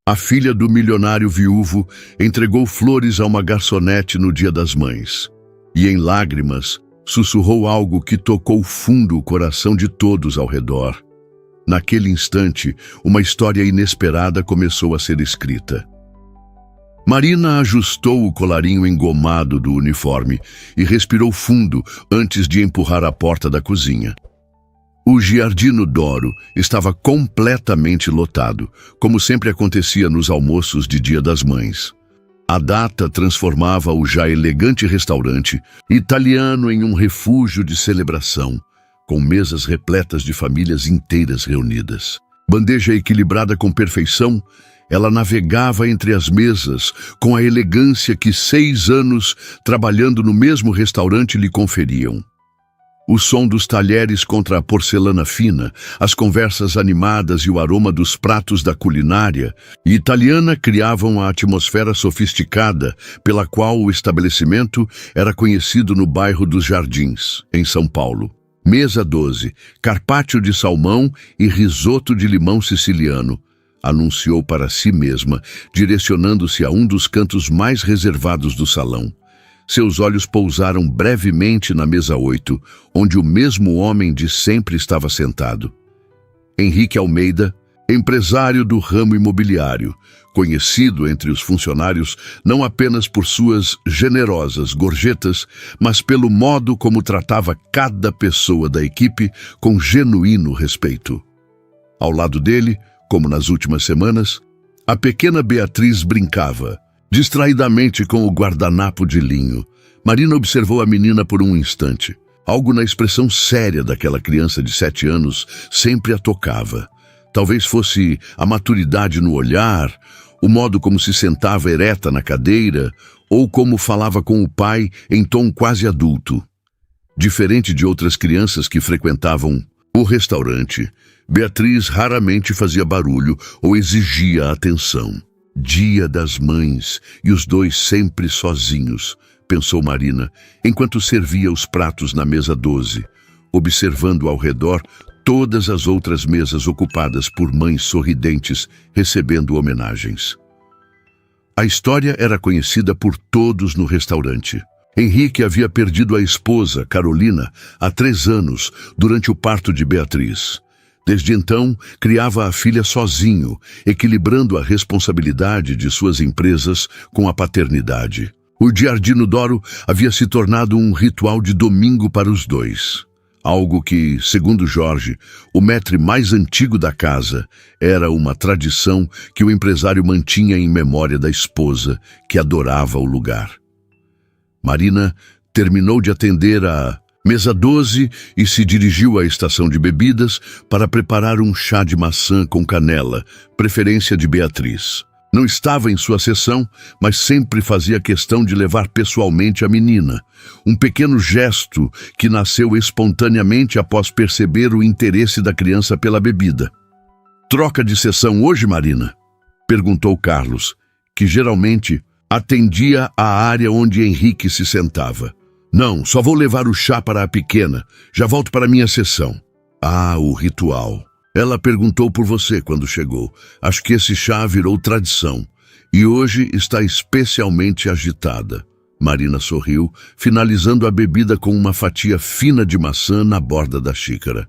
A filha do milionário viúvo entregou flores a uma garçonete no Dia das Mães. E em lágrimas, sussurrou algo que tocou fundo o coração de todos ao redor. Naquele instante, uma história inesperada começou a ser escrita. Marina ajustou o colarinho engomado do uniforme e respirou fundo antes de empurrar a porta da cozinha. O Giardino d'Oro estava completamente lotado, como sempre acontecia nos almoços de Dia das Mães. A data transformava o já elegante restaurante italiano em um refúgio de celebração, com mesas repletas de famílias inteiras reunidas. Bandeja equilibrada com perfeição, ela navegava entre as mesas com a elegância que 6 anos trabalhando no mesmo restaurante lhe conferiam. O som dos talheres contra a porcelana fina, as conversas animadas e o aroma dos pratos da culinária italiana criavam a atmosfera sofisticada pela qual o estabelecimento era conhecido no bairro dos Jardins, em São Paulo. Mesa 12, carpaccio de salmão e risoto de limão siciliano, anunciou para si mesma, direcionando-se a um dos cantos mais reservados do salão. Seus olhos pousaram brevemente na mesa 8, onde o mesmo homem de sempre estava sentado. Henrique Almeida, empresário do ramo imobiliário, conhecido entre os funcionários não apenas por suas generosas gorjetas, mas pelo modo como tratava cada pessoa da equipe com genuíno respeito. Ao lado dele, como nas últimas semanas, a pequena Beatriz brincava, distraidamente com o guardanapo de linho. Marina observou a menina por um instante. Algo na expressão séria daquela criança de 7 anos sempre a tocava. Talvez fosse a maturidade no olhar, o modo como se sentava ereta na cadeira, ou como falava com o pai em tom quase adulto. Diferente de outras crianças que frequentavam o restaurante, Beatriz raramente fazia barulho ou exigia atenção. Dia das Mães, e os dois sempre sozinhos, pensou Marina, enquanto servia os pratos na mesa 12, observando ao redor todas as outras mesas ocupadas por mães sorridentes recebendo homenagens. A história era conhecida por todos no restaurante. Henrique havia perdido a esposa, Carolina, há 3 anos, durante o parto de Beatriz. Desde então, criava a filha sozinho, equilibrando a responsabilidade de suas empresas com a paternidade. O Giardino d'Oro havia se tornado um ritual de domingo para os dois. Algo que, segundo Jorge, o maître mais antigo da casa, era uma tradição que o empresário mantinha em memória da esposa, que adorava o lugar. Marina terminou de atender a mesa 12 e se dirigiu à estação de bebidas para preparar um chá de maçã com canela, preferência de Beatriz. Não estava em sua sessão, mas sempre fazia questão de levar pessoalmente a menina. Um pequeno gesto que nasceu espontaneamente após perceber o interesse da criança pela bebida. "Troca de sessão hoje, Marina?" perguntou Carlos, que geralmente atendia à área onde Henrique se sentava. "Não, só vou levar o chá para a pequena. Já volto para minha sessão." "Ah, o ritual. Ela perguntou por você quando chegou. Acho que esse chá virou tradição. E hoje está especialmente agitada." Marina sorriu, finalizando a bebida com uma fatia fina de maçã na borda da xícara.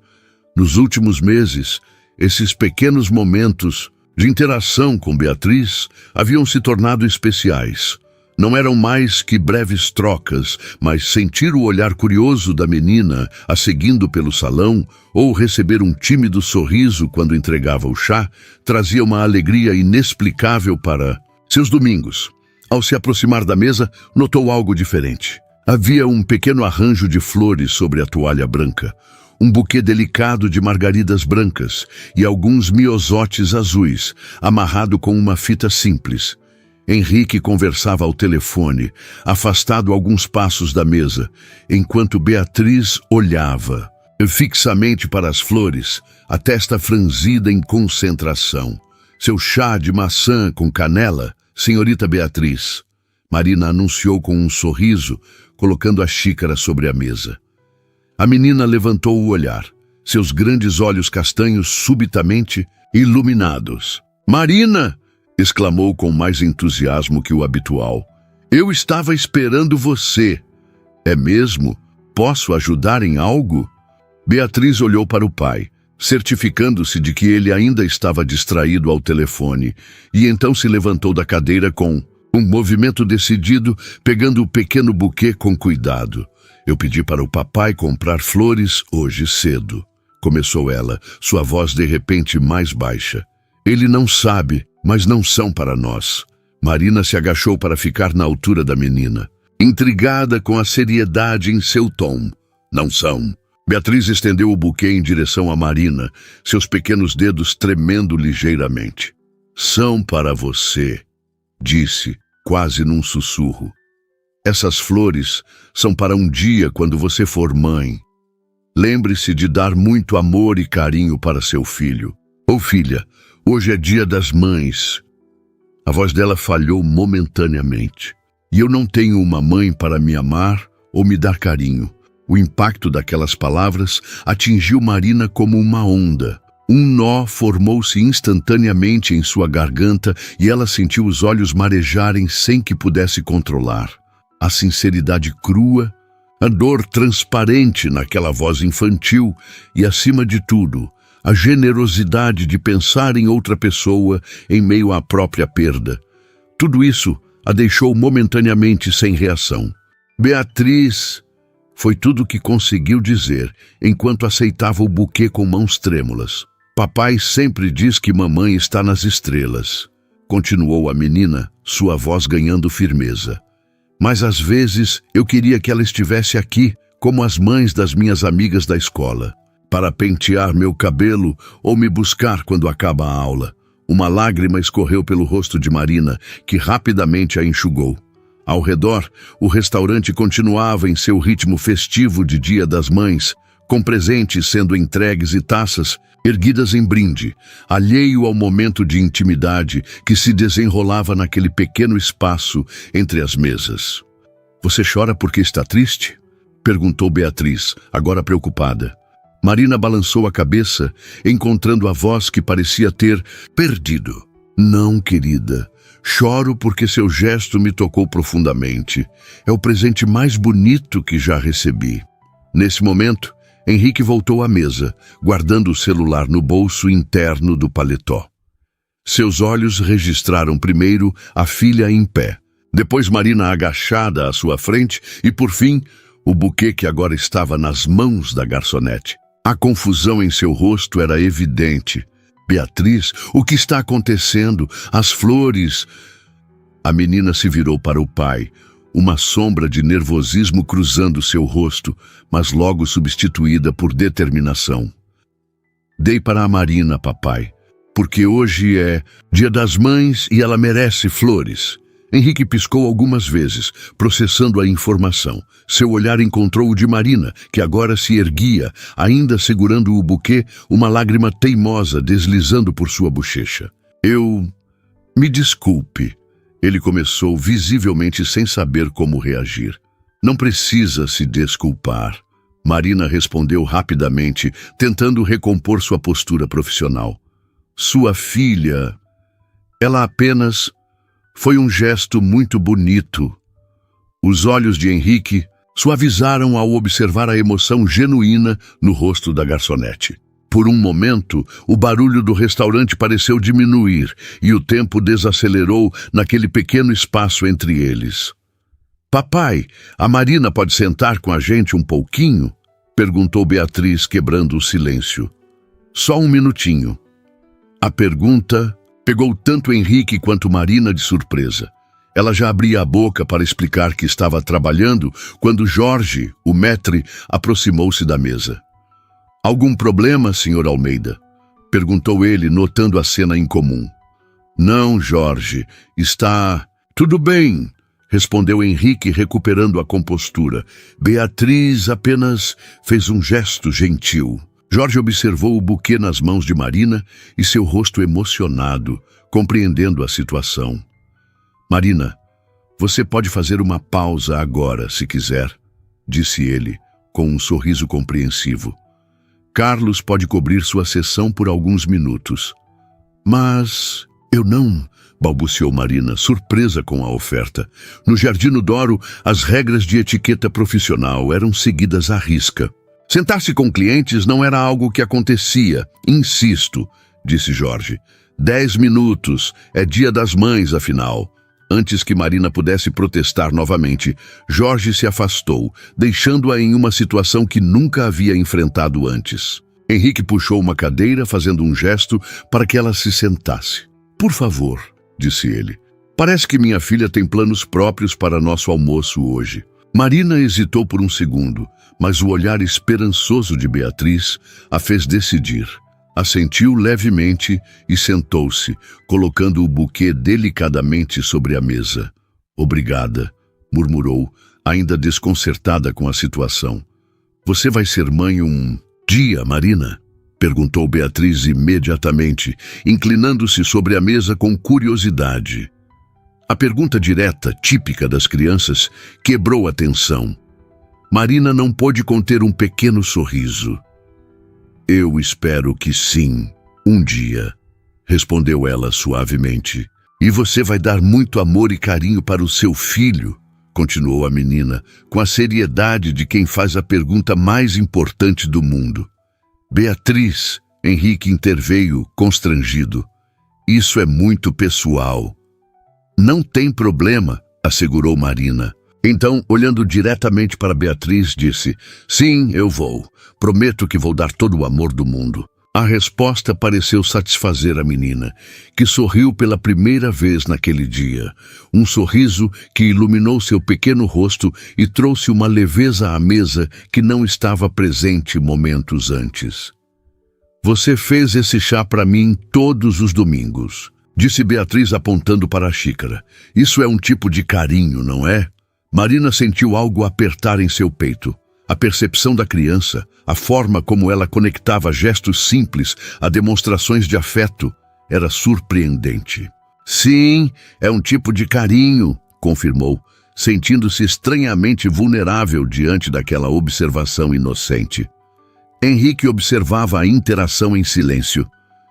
Nos últimos meses, esses pequenos momentos de interação com Beatriz haviam se tornado especiais. Não eram mais que breves trocas, mas sentir o olhar curioso da menina a seguindo pelo salão ou receber um tímido sorriso quando entregava o chá trazia uma alegria inexplicável para seus domingos. Ao se aproximar da mesa, notou algo diferente. Havia um pequeno arranjo de flores sobre a toalha branca, um buquê delicado de margaridas brancas e alguns miosotes azuis, amarrado com uma fita simples. Henrique conversava ao telefone, afastado alguns passos da mesa, enquanto Beatriz olhava fixamente para as flores, a testa franzida em concentração. "Seu chá de maçã com canela, senhorita Beatriz," Marina anunciou com um sorriso, colocando a xícara sobre a mesa. A menina levantou o olhar, seus grandes olhos castanhos subitamente iluminados. "Marina!" exclamou com mais entusiasmo que o habitual. Eu estava esperando você. É mesmo? Posso ajudar em algo? Beatriz olhou para o pai, certificando-se de que ele ainda estava distraído ao telefone, e então se levantou da cadeira com um movimento decidido, pegando o pequeno buquê com cuidado. Eu pedi para o papai comprar flores hoje cedo, começou ela, sua voz de repente mais baixa. Ele não sabe, mas não são para nós. Marina se agachou para ficar na altura da menina, intrigada com a seriedade em seu tom. Não são. Beatriz estendeu o buquê em direção a Marina, seus pequenos dedos tremendo ligeiramente. São para você, disse, quase num sussurro. Essas flores são para um dia quando você for mãe. Lembre-se de dar muito amor e carinho para seu filho. Ou filha, hoje é dia das mães. A voz dela falhou momentaneamente. E eu não tenho uma mãe para me amar ou me dar carinho. O impacto daquelas palavras atingiu Marina como uma onda. Um nó formou-se instantaneamente em sua garganta e ela sentiu os olhos marejarem sem que pudesse controlar. A sinceridade crua, a dor transparente naquela voz infantil e, acima de tudo, a generosidade de pensar em outra pessoa em meio à própria perda. Tudo isso a deixou momentaneamente sem reação. Beatriz, foi tudo o que conseguiu dizer, enquanto aceitava o buquê com mãos trêmulas. Papai sempre diz que mamãe está nas estrelas, continuou a menina, sua voz ganhando firmeza. Mas às vezes eu queria que ela estivesse aqui, como as mães das minhas amigas da escola, para pentear meu cabelo ou me buscar quando acaba a aula. Uma lágrima escorreu pelo rosto de Marina, que rapidamente a enxugou. Ao redor, o restaurante continuava em seu ritmo festivo de Dia das Mães, com presentes sendo entregues e taças erguidas em brinde, alheio ao momento de intimidade que se desenrolava naquele pequeno espaço entre as mesas. Você chora porque está triste? Perguntou Beatriz, agora preocupada. Marina balançou a cabeça, encontrando a voz que parecia ter perdido. Não, querida. Choro porque seu gesto me tocou profundamente. É o presente mais bonito que já recebi. Nesse momento, Henrique voltou à mesa, guardando o celular no bolso interno do paletó. Seus olhos registraram primeiro a filha em pé, depois Marina agachada à sua frente e, por fim, o buquê que agora estava nas mãos da garçonete. A confusão em seu rosto era evidente. Beatriz, o que está acontecendo? As flores... A menina se virou para o pai, uma sombra de nervosismo cruzando seu rosto, mas logo substituída por determinação. Dei para a Marina, papai, porque hoje é Dia das Mães e ela merece flores. Henrique piscou algumas vezes, processando a informação. Seu olhar encontrou o de Marina, que agora se erguia, ainda segurando o buquê, uma lágrima teimosa deslizando por sua bochecha. Me desculpe. Ele começou visivelmente sem saber como reagir. Não precisa se desculpar. Marina respondeu rapidamente, tentando recompor sua postura profissional. Sua filha... Ela apenas... Foi um gesto muito bonito. Os olhos de Henrique suavizaram ao observar a emoção genuína no rosto da garçonete. Por um momento, o barulho do restaurante pareceu diminuir e o tempo desacelerou naquele pequeno espaço entre eles. Papai, a Marina pode sentar com a gente um pouquinho? Perguntou Beatriz, quebrando o silêncio. Só um minutinho. A pergunta pegou tanto Henrique quanto Marina de surpresa. Ela já abria a boca para explicar que estava trabalhando quando Jorge, o maître, aproximou-se da mesa. Algum problema, Sr. Almeida? Perguntou ele, notando a cena incomum. Não, Jorge, está... Tudo bem, respondeu Henrique, recuperando a compostura. Beatriz apenas fez um gesto gentil. Jorge observou o buquê nas mãos de Marina e seu rosto emocionado, compreendendo a situação. Marina, você pode fazer uma pausa agora, se quiser, disse ele, com um sorriso compreensivo. Carlos pode cobrir sua sessão por alguns minutos. Mas eu não... balbuciou Marina, surpresa com a oferta. No Jardim Doro, as regras de etiqueta profissional eram seguidas à risca. Sentar-se com clientes não era algo que acontecia. Insisto, disse Jorge. 10 minutos, é Dia das Mães, afinal. Antes que Marina pudesse protestar novamente, Jorge se afastou, deixando-a em uma situação que nunca havia enfrentado antes. Henrique puxou uma cadeira, fazendo um gesto para que ela se sentasse. Por favor, disse ele. Parece que minha filha tem planos próprios para nosso almoço hoje. Marina hesitou por um segundo, mas o olhar esperançoso de Beatriz a fez decidir. Assentiu levemente e sentou-se, colocando o buquê delicadamente sobre a mesa. Obrigada, murmurou, ainda desconcertada com a situação. Você vai ser mãe um dia, Marina? Perguntou Beatriz imediatamente, inclinando-se sobre a mesa com curiosidade. A pergunta direta, típica das crianças, quebrou a tensão. Marina não pôde conter um pequeno sorriso. Eu espero que sim, um dia, respondeu ela suavemente. E você vai dar muito amor e carinho para o seu filho, continuou a menina, com a seriedade de quem faz a pergunta mais importante do mundo. Beatriz, Henrique interveio, constrangido. Isso é muito pessoal. Não tem problema, assegurou Marina. Então, olhando diretamente para Beatriz, disse, sim, eu vou. Prometo que vou dar todo o amor do mundo. A resposta pareceu satisfazer a menina, que sorriu pela primeira vez naquele dia. Um sorriso que iluminou seu pequeno rosto e trouxe uma leveza à mesa que não estava presente momentos antes. Você fez esse chá para mim todos os domingos, disse Beatriz apontando para a xícara. Isso é um tipo de carinho, não é? Marina sentiu algo apertar em seu peito. A percepção da criança, a forma como ela conectava gestos simples a demonstrações de afeto, era surpreendente. Sim, é um tipo de carinho, confirmou, sentindo-se estranhamente vulnerável diante daquela observação inocente. Henrique observava a interação em silêncio,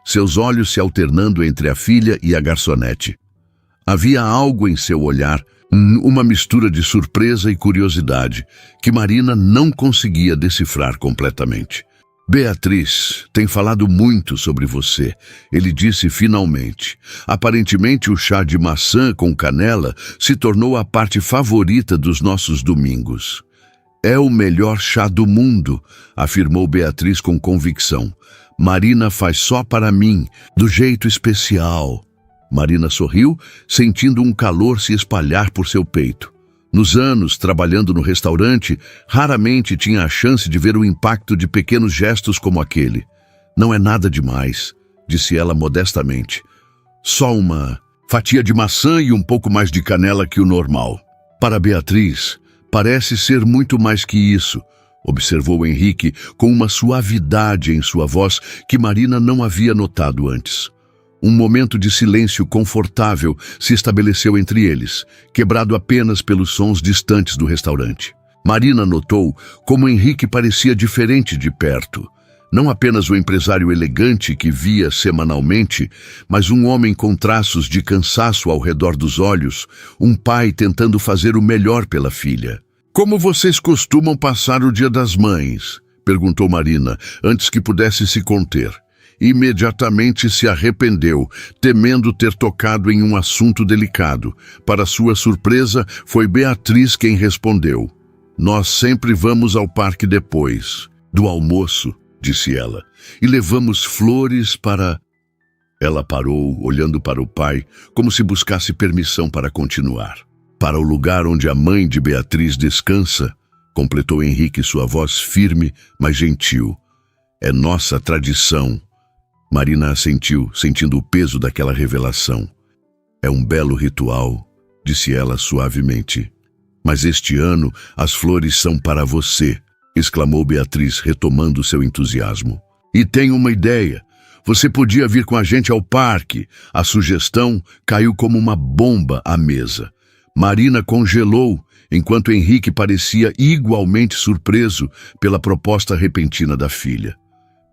seus olhos se alternando entre a filha e a garçonete. Havia algo em seu olhar, uma mistura de surpresa e curiosidade, que Marina não conseguia decifrar completamente. Beatriz tem falado muito sobre você, ele disse finalmente. Aparentemente o chá de maçã com canela se tornou a parte favorita dos nossos domingos. É o melhor chá do mundo, afirmou Beatriz com convicção. Marina faz só para mim, do jeito especial. Marina sorriu, sentindo um calor se espalhar por seu peito. Nos anos, trabalhando no restaurante, raramente tinha a chance de ver o impacto de pequenos gestos como aquele. Não é nada demais, disse ela modestamente. Só uma fatia de maçã e um pouco mais de canela que o normal. Para Beatriz, parece ser muito mais que isso, observou Henrique com uma suavidade em sua voz que Marina não havia notado antes. Um momento de silêncio confortável se estabeleceu entre eles, quebrado apenas pelos sons distantes do restaurante. Marina notou como Henrique parecia diferente de perto. Não apenas o empresário elegante que via semanalmente, mas um homem com traços de cansaço ao redor dos olhos, um pai tentando fazer o melhor pela filha. Como vocês costumam passar o Dia das Mães? Perguntou Marina, antes que pudesse se conter. Imediatamente se arrependeu, temendo ter tocado em um assunto delicado. Para sua surpresa, foi Beatriz quem respondeu. Nós sempre vamos ao parque depois do almoço, disse ela, e levamos flores para... Ela parou, olhando para o pai, como se buscasse permissão para continuar. Para o lugar onde a mãe de Beatriz descansa, completou Henrique, sua voz firme, mas gentil. É nossa tradição. Marina assentiu, sentindo o peso daquela revelação. É um belo ritual, disse ela suavemente. Mas este ano as flores são para você, exclamou Beatriz, retomando seu entusiasmo. E tenho uma ideia. Você podia vir com a gente ao parque. A sugestão caiu como uma bomba à mesa. Marina congelou, enquanto Henrique parecia igualmente surpreso pela proposta repentina da filha.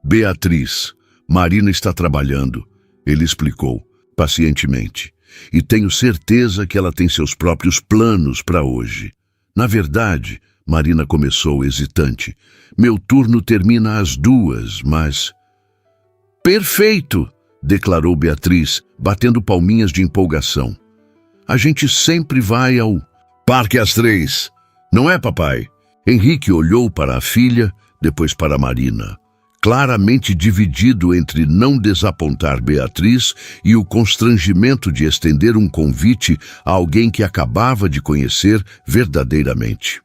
Beatriz, Marina está trabalhando, ele explicou, pacientemente. e tenho certeza que ela tem seus próprios planos para hoje. Na verdade, Marina começou hesitante, meu turno termina às 2, mas... Perfeito! Declarou Beatriz, batendo palminhas de empolgação. A gente sempre vai ao parque às 3, não é, papai? Henrique olhou para a filha, depois para Marina, claramente dividido entre não desapontar Beatriz e o constrangimento de estender um convite a alguém que acabava de conhecer verdadeiramente.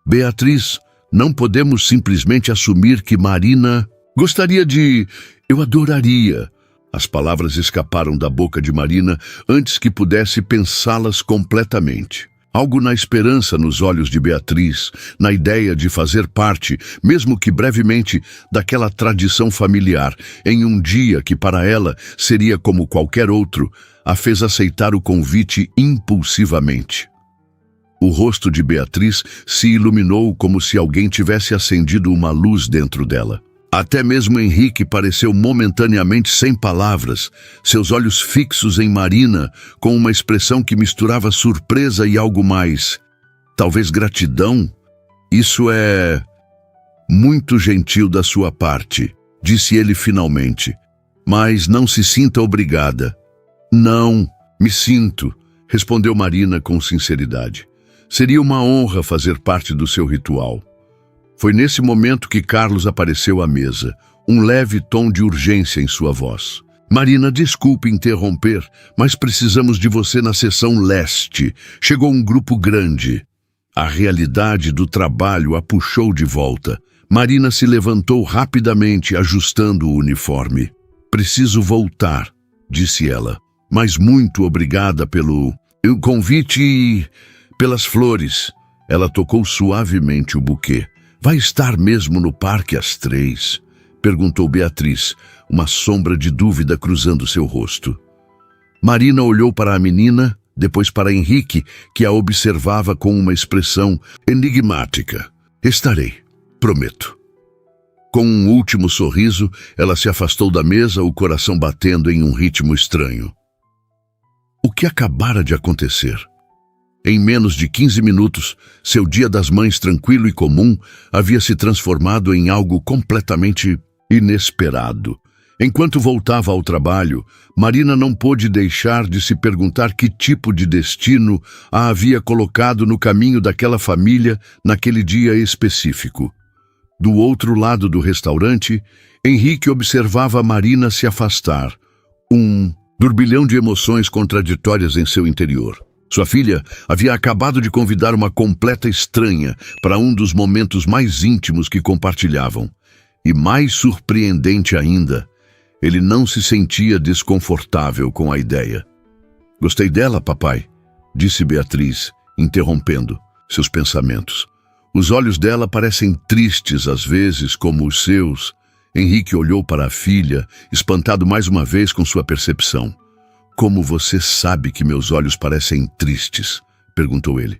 Beatriz, não podemos simplesmente assumir que Marina gostaria de... Eu adoraria. As palavras escaparam da boca de Marina antes que pudesse pensá-las completamente. Algo na esperança nos olhos de Beatriz, na ideia de fazer parte, mesmo que brevemente, daquela tradição familiar, em um dia que para ela seria como qualquer outro, a fez aceitar o convite impulsivamente. O rosto de Beatriz se iluminou como se alguém tivesse acendido uma luz dentro dela. Até mesmo Henrique pareceu momentaneamente sem palavras, seus olhos fixos em Marina, com uma expressão que misturava surpresa e algo mais. Talvez gratidão? Isso é... muito gentil da sua parte, disse ele finalmente. Mas não se sinta obrigada. Não, me sinto, respondeu Marina com sinceridade. Seria uma honra fazer parte do seu ritual. Foi nesse momento que Carlos apareceu à mesa, um leve tom de urgência em sua voz. Marina, desculpe interromper, mas precisamos de você na seção leste. Chegou um grupo grande. A realidade do trabalho a puxou de volta. Marina se levantou rapidamente, ajustando o uniforme. Preciso voltar, disse ela. Mas muito obrigada pelo convite e pelas flores. Ela tocou suavemente o buquê. Vai estar mesmo no parque às 3? Perguntou Beatriz, uma sombra de dúvida cruzando seu rosto. Marina olhou para a menina, depois para Henrique, que a observava com uma expressão enigmática. Estarei, prometo. Com um último sorriso, ela se afastou da mesa, o coração batendo em um ritmo estranho. O que acabara de acontecer? Em menos de 15 minutos, seu Dia das Mães tranquilo e comum havia se transformado em algo completamente inesperado. Enquanto voltava ao trabalho, Marina não pôde deixar de se perguntar que tipo de destino a havia colocado no caminho daquela família naquele dia específico. Do outro lado do restaurante, Henrique observava Marina se afastar, um turbilhão de emoções contraditórias em seu interior. Sua filha havia acabado de convidar uma completa estranha para um dos momentos mais íntimos que compartilhavam. E mais surpreendente ainda, ele não se sentia desconfortável com a ideia. Gostei dela, papai, disse Beatriz, interrompendo seus pensamentos. Os olhos dela parecem tristes às vezes, como os seus. Henrique olhou para a filha, espantado mais uma vez com sua percepção. Como você sabe que meus olhos parecem tristes? Perguntou ele.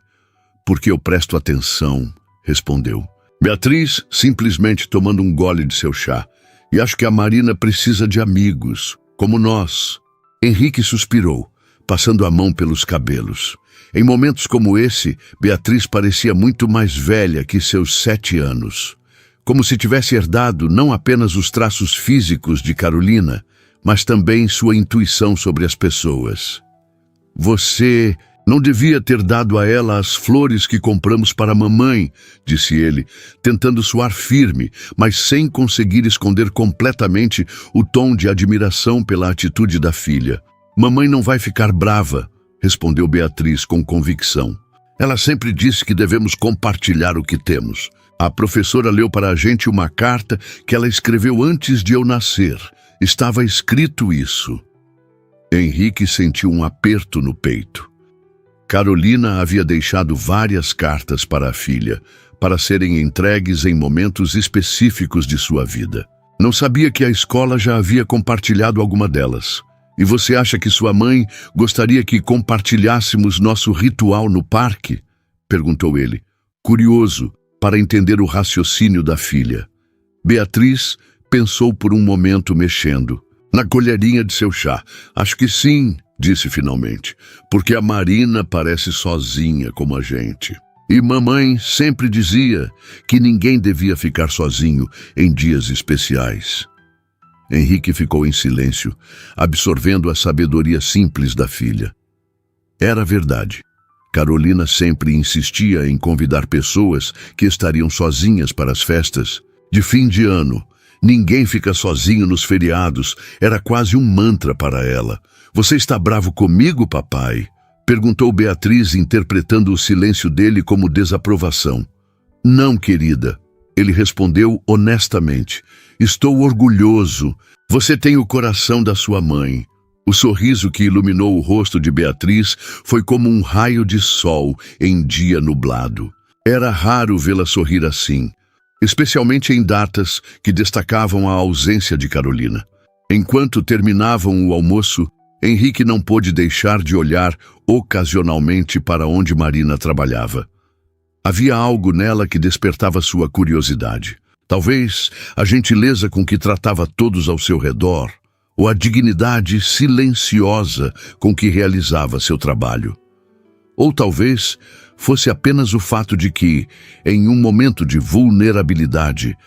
Porque eu presto atenção, respondeu. Beatriz, simplesmente tomando um gole de seu chá. E acho que a Marina precisa de amigos, como nós. Henrique suspirou, passando a mão pelos cabelos. Em momentos como esse, Beatriz parecia muito mais velha que seus 7 anos. Como se tivesse herdado não apenas os traços físicos de Carolina, mas também sua intuição sobre as pessoas. Você não devia ter dado a ela as flores que compramos para a mamãe, disse ele, tentando soar firme, mas sem conseguir esconder completamente o tom de admiração pela atitude da filha. Mamãe não vai ficar brava, respondeu Beatriz com convicção. Ela sempre disse que devemos compartilhar o que temos. A professora leu para a gente uma carta que ela escreveu antes de eu nascer. Estava escrito isso. Henrique sentiu um aperto no peito. Carolina havia deixado várias cartas para a filha, para serem entregues em momentos específicos de sua vida. Não sabia que a escola já havia compartilhado alguma delas. E você acha que sua mãe gostaria que compartilhássemos nosso ritual no parque? Perguntou ele, curioso, para entender o raciocínio da filha. Beatriz pensou por um momento mexendo na colherinha de seu chá. Acho que sim, disse finalmente, porque a Marina parece sozinha como a gente. E mamãe sempre dizia que ninguém devia ficar sozinho em dias especiais. Henrique ficou em silêncio, absorvendo a sabedoria simples da filha. Era verdade. Carolina sempre insistia em convidar pessoas que estariam sozinhas para as festas. De fim de ano, ninguém fica sozinho nos feriados, era quase um mantra para ela. Você está bravo comigo, papai? Perguntou Beatriz, interpretando o silêncio dele como desaprovação. Não, querida. Ele respondeu honestamente. Estou orgulhoso. Você tem o coração da sua mãe. O sorriso que iluminou o rosto de Beatriz foi como um raio de sol em dia nublado. Era raro vê-la sorrir assim, especialmente em datas que destacavam a ausência de Carolina. Enquanto terminavam o almoço, Henrique não pôde deixar de olhar ocasionalmente para onde Marina trabalhava. Havia algo nela que despertava sua curiosidade. Talvez a gentileza com que tratava todos ao seu redor, ou a dignidade silenciosa com que realizava seu trabalho. Ou talvez fosse apenas o fato de que, em um momento de vulnerabilidade,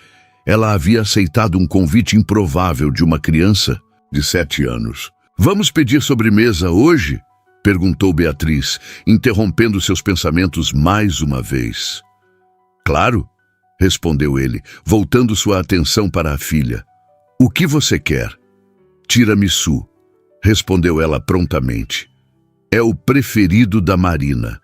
ela havia aceitado um convite improvável de uma criança de 7 anos. Vamos pedir sobremesa hoje? Perguntou Beatriz, interrompendo seus pensamentos mais uma vez. Claro, respondeu ele, voltando sua atenção para a filha. O que você quer? Tiramisu, respondeu ela prontamente. É o preferido da Marina.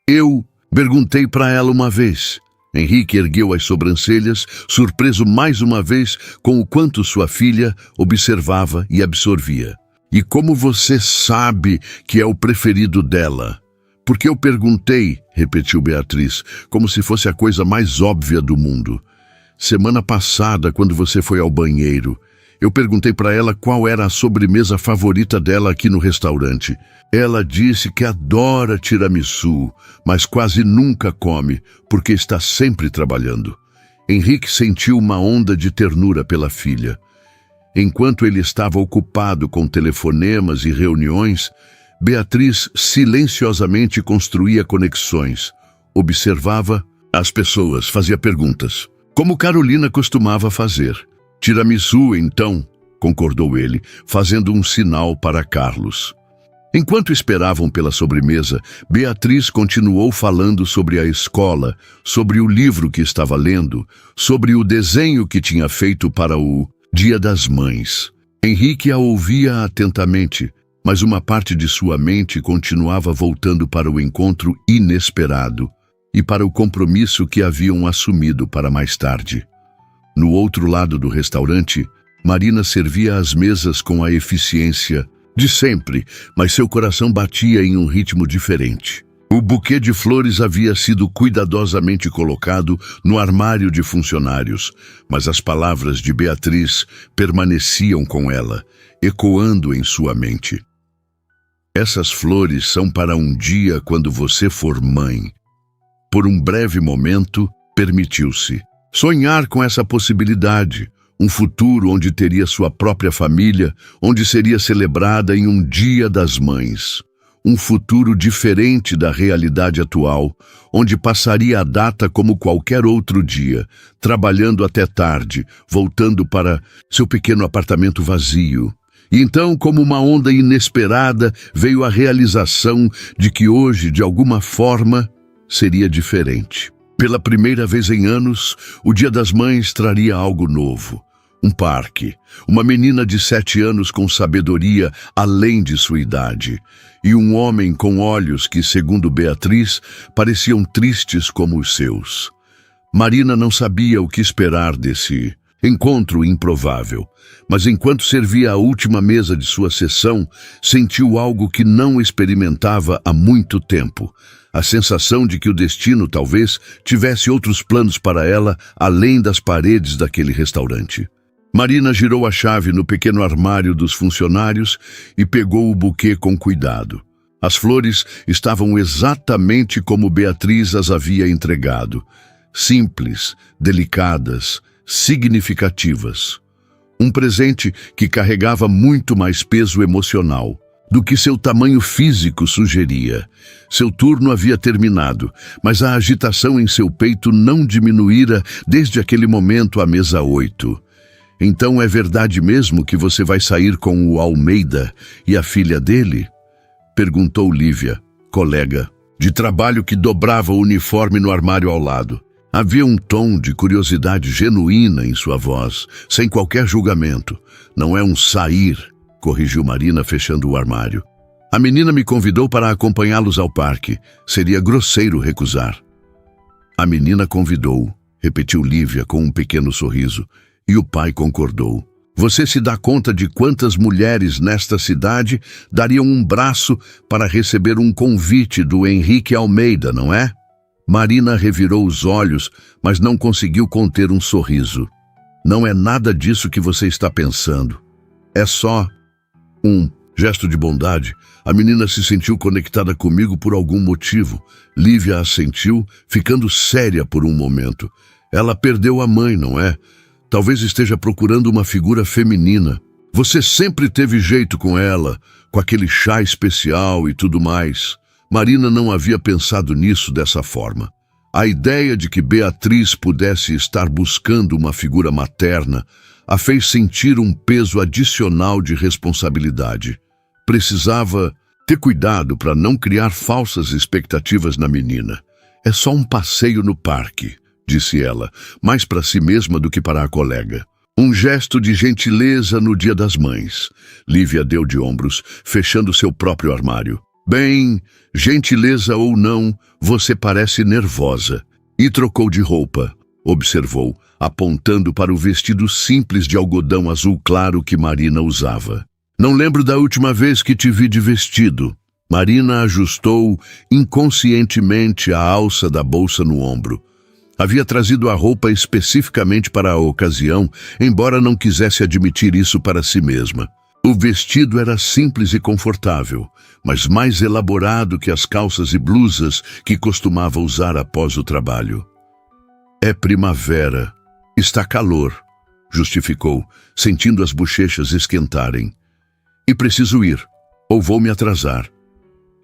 Eu perguntei para ela uma vez. Henrique ergueu as sobrancelhas, surpreso mais uma vez com o quanto sua filha observava e absorvia. E como você sabe que é o preferido dela? Porque eu perguntei, repetiu Beatriz, como se fosse a coisa mais óbvia do mundo. Semana passada, quando você foi ao banheiro, eu perguntei para ela qual era a sobremesa favorita dela aqui no restaurante. Ela disse que adora tiramisu, mas quase nunca come, porque está sempre trabalhando. Henrique sentiu uma onda de ternura pela filha. Enquanto ele estava ocupado com telefonemas e reuniões, Beatriz silenciosamente construía conexões, observava as pessoas, fazia perguntas, como Carolina costumava fazer. Tiramisu, então, concordou ele, fazendo um sinal para Carlos. Enquanto esperavam pela sobremesa, Beatriz continuou falando sobre a escola, sobre o livro que estava lendo, sobre o desenho que tinha feito para o Dia das Mães. Henrique a ouvia atentamente, mas uma parte de sua mente continuava voltando para o encontro inesperado e para o compromisso que haviam assumido para mais tarde. No outro lado do restaurante, Marina servia as mesas com a eficiência de sempre, mas seu coração batia em um ritmo diferente. O buquê de flores havia sido cuidadosamente colocado no armário de funcionários, mas as palavras de Beatriz permaneciam com ela, ecoando em sua mente. Essas flores são para um dia quando você for mãe. Por um breve momento, permitiu-se sonhar com essa possibilidade, um futuro onde teria sua própria família, onde seria celebrada em um Dia das Mães. Um futuro diferente da realidade atual, onde passaria a data como qualquer outro dia, trabalhando até tarde, voltando para seu pequeno apartamento vazio. E então, como uma onda inesperada, veio a realização de que hoje, de alguma forma, seria diferente. Pela primeira vez em anos, o Dia das Mães traria algo novo. Um parque, uma menina de 7 anos com sabedoria além de sua idade, e um homem com olhos que, segundo Beatriz, pareciam tristes como os seus. Marina não sabia o que esperar desse encontro improvável, mas enquanto servia a última mesa de sua sessão, sentiu algo que não experimentava há muito tempo. A sensação de que o destino, talvez, tivesse outros planos para ela além das paredes daquele restaurante. Marina girou a chave no pequeno armário dos funcionários e pegou o buquê com cuidado. As flores estavam exatamente como Beatriz as havia entregado. Simples, delicadas, significativas. Um presente que carregava muito mais peso emocional do que seu tamanho físico sugeria. Seu turno havia terminado, mas a agitação em seu peito não diminuíra desde aquele momento à mesa 8. Então é verdade mesmo que você vai sair com o Almeida e a filha dele? Perguntou Lívia, colega de trabalho que dobrava o uniforme no armário ao lado. Havia um tom de curiosidade genuína em sua voz, sem qualquer julgamento. Não é um sair, corrigiu Marina, fechando o armário. A menina me convidou para acompanhá-los ao parque. Seria grosseiro recusar. A menina convidou, repetiu Lívia com um pequeno sorriso, e o pai concordou. Você se dá conta de quantas mulheres nesta cidade dariam um braço para receber um convite do Henrique Almeida, não é? Marina revirou os olhos, mas não conseguiu conter um sorriso. Não é nada disso que você está pensando. É só um gesto de bondade. A menina se sentiu conectada comigo por algum motivo. Lívia assentiu, ficando séria por um momento. Ela perdeu a mãe, não é? Talvez esteja procurando uma figura feminina. Você sempre teve jeito com ela, com aquele chá especial e tudo mais. Marina não havia pensado nisso dessa forma. A ideia de que Beatriz pudesse estar buscando uma figura materna a fez sentir um peso adicional de responsabilidade. Precisava ter cuidado para não criar falsas expectativas na menina. É só um passeio no parque, disse ela, mais para si mesma do que para a colega. Um gesto de gentileza no Dia das Mães. Lívia deu de ombros, fechando seu próprio armário. Bem, gentileza ou não, você parece nervosa. E trocou de roupa, observou, apontando para o vestido simples de algodão azul claro que Marina usava. Não lembro da última vez que te vi de vestido. Marina ajustou inconscientemente a alça da bolsa no ombro. Havia trazido a roupa especificamente para a ocasião, embora não quisesse admitir isso para si mesma. O vestido era simples e confortável, mas mais elaborado que as calças e blusas que costumava usar após o trabalho. É primavera. Está calor, justificou, sentindo as bochechas esquentarem. E preciso ir, ou vou me atrasar.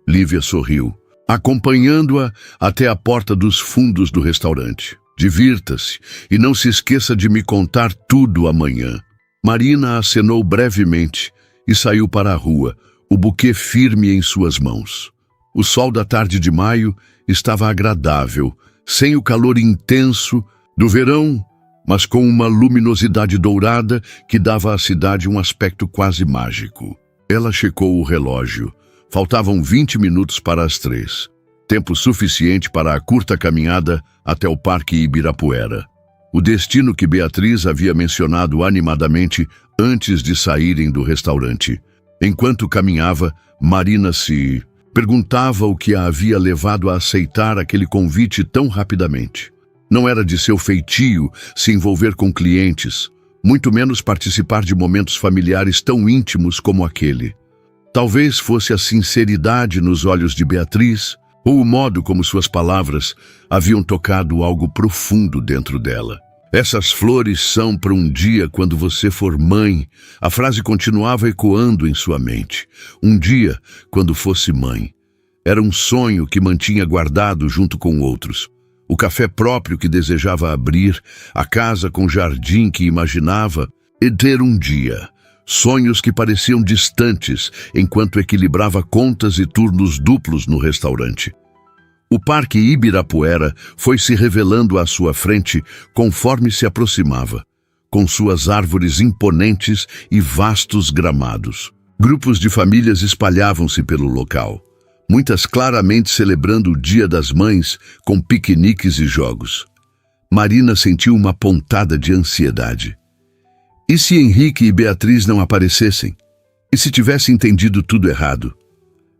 Lívia sorriu, acompanhando-a até a porta dos fundos do restaurante. Divirta-se e não se esqueça de me contar tudo amanhã. Marina acenou brevemente e saiu para a rua, o buquê firme em suas mãos. O sol da tarde de maio estava agradável, sem o calor intenso do verão, mas com uma luminosidade dourada que dava à cidade um aspecto quase mágico. Ela checou o relógio. Faltavam 20 minutos para as 3. Tempo suficiente para a curta caminhada até o Parque Ibirapuera. O destino que Beatriz havia mencionado animadamente antes de saírem do restaurante. Enquanto caminhava, Marina se perguntava o que a havia levado a aceitar aquele convite tão rapidamente. Não era de seu feitio se envolver com clientes, muito menos participar de momentos familiares tão íntimos como aquele. Talvez fosse a sinceridade nos olhos de Beatriz, ou o modo como suas palavras haviam tocado algo profundo dentro dela. Essas flores são para um dia quando você for mãe. A frase continuava ecoando em sua mente. Um dia, quando fosse mãe. Era um sonho que mantinha guardado junto com outros. O café próprio que desejava abrir, a casa com jardim que imaginava, e ter um dia. Sonhos que pareciam distantes enquanto equilibrava contas e turnos duplos no restaurante. O Parque Ibirapuera foi se revelando à sua frente conforme se aproximava, com suas árvores imponentes e vastos gramados. Grupos de famílias espalhavam-se pelo local, muitas claramente celebrando o Dia das Mães com piqueniques e jogos. Marina sentiu uma pontada de ansiedade. E se Henrique e Beatriz não aparecessem? E se tivesse entendido tudo errado?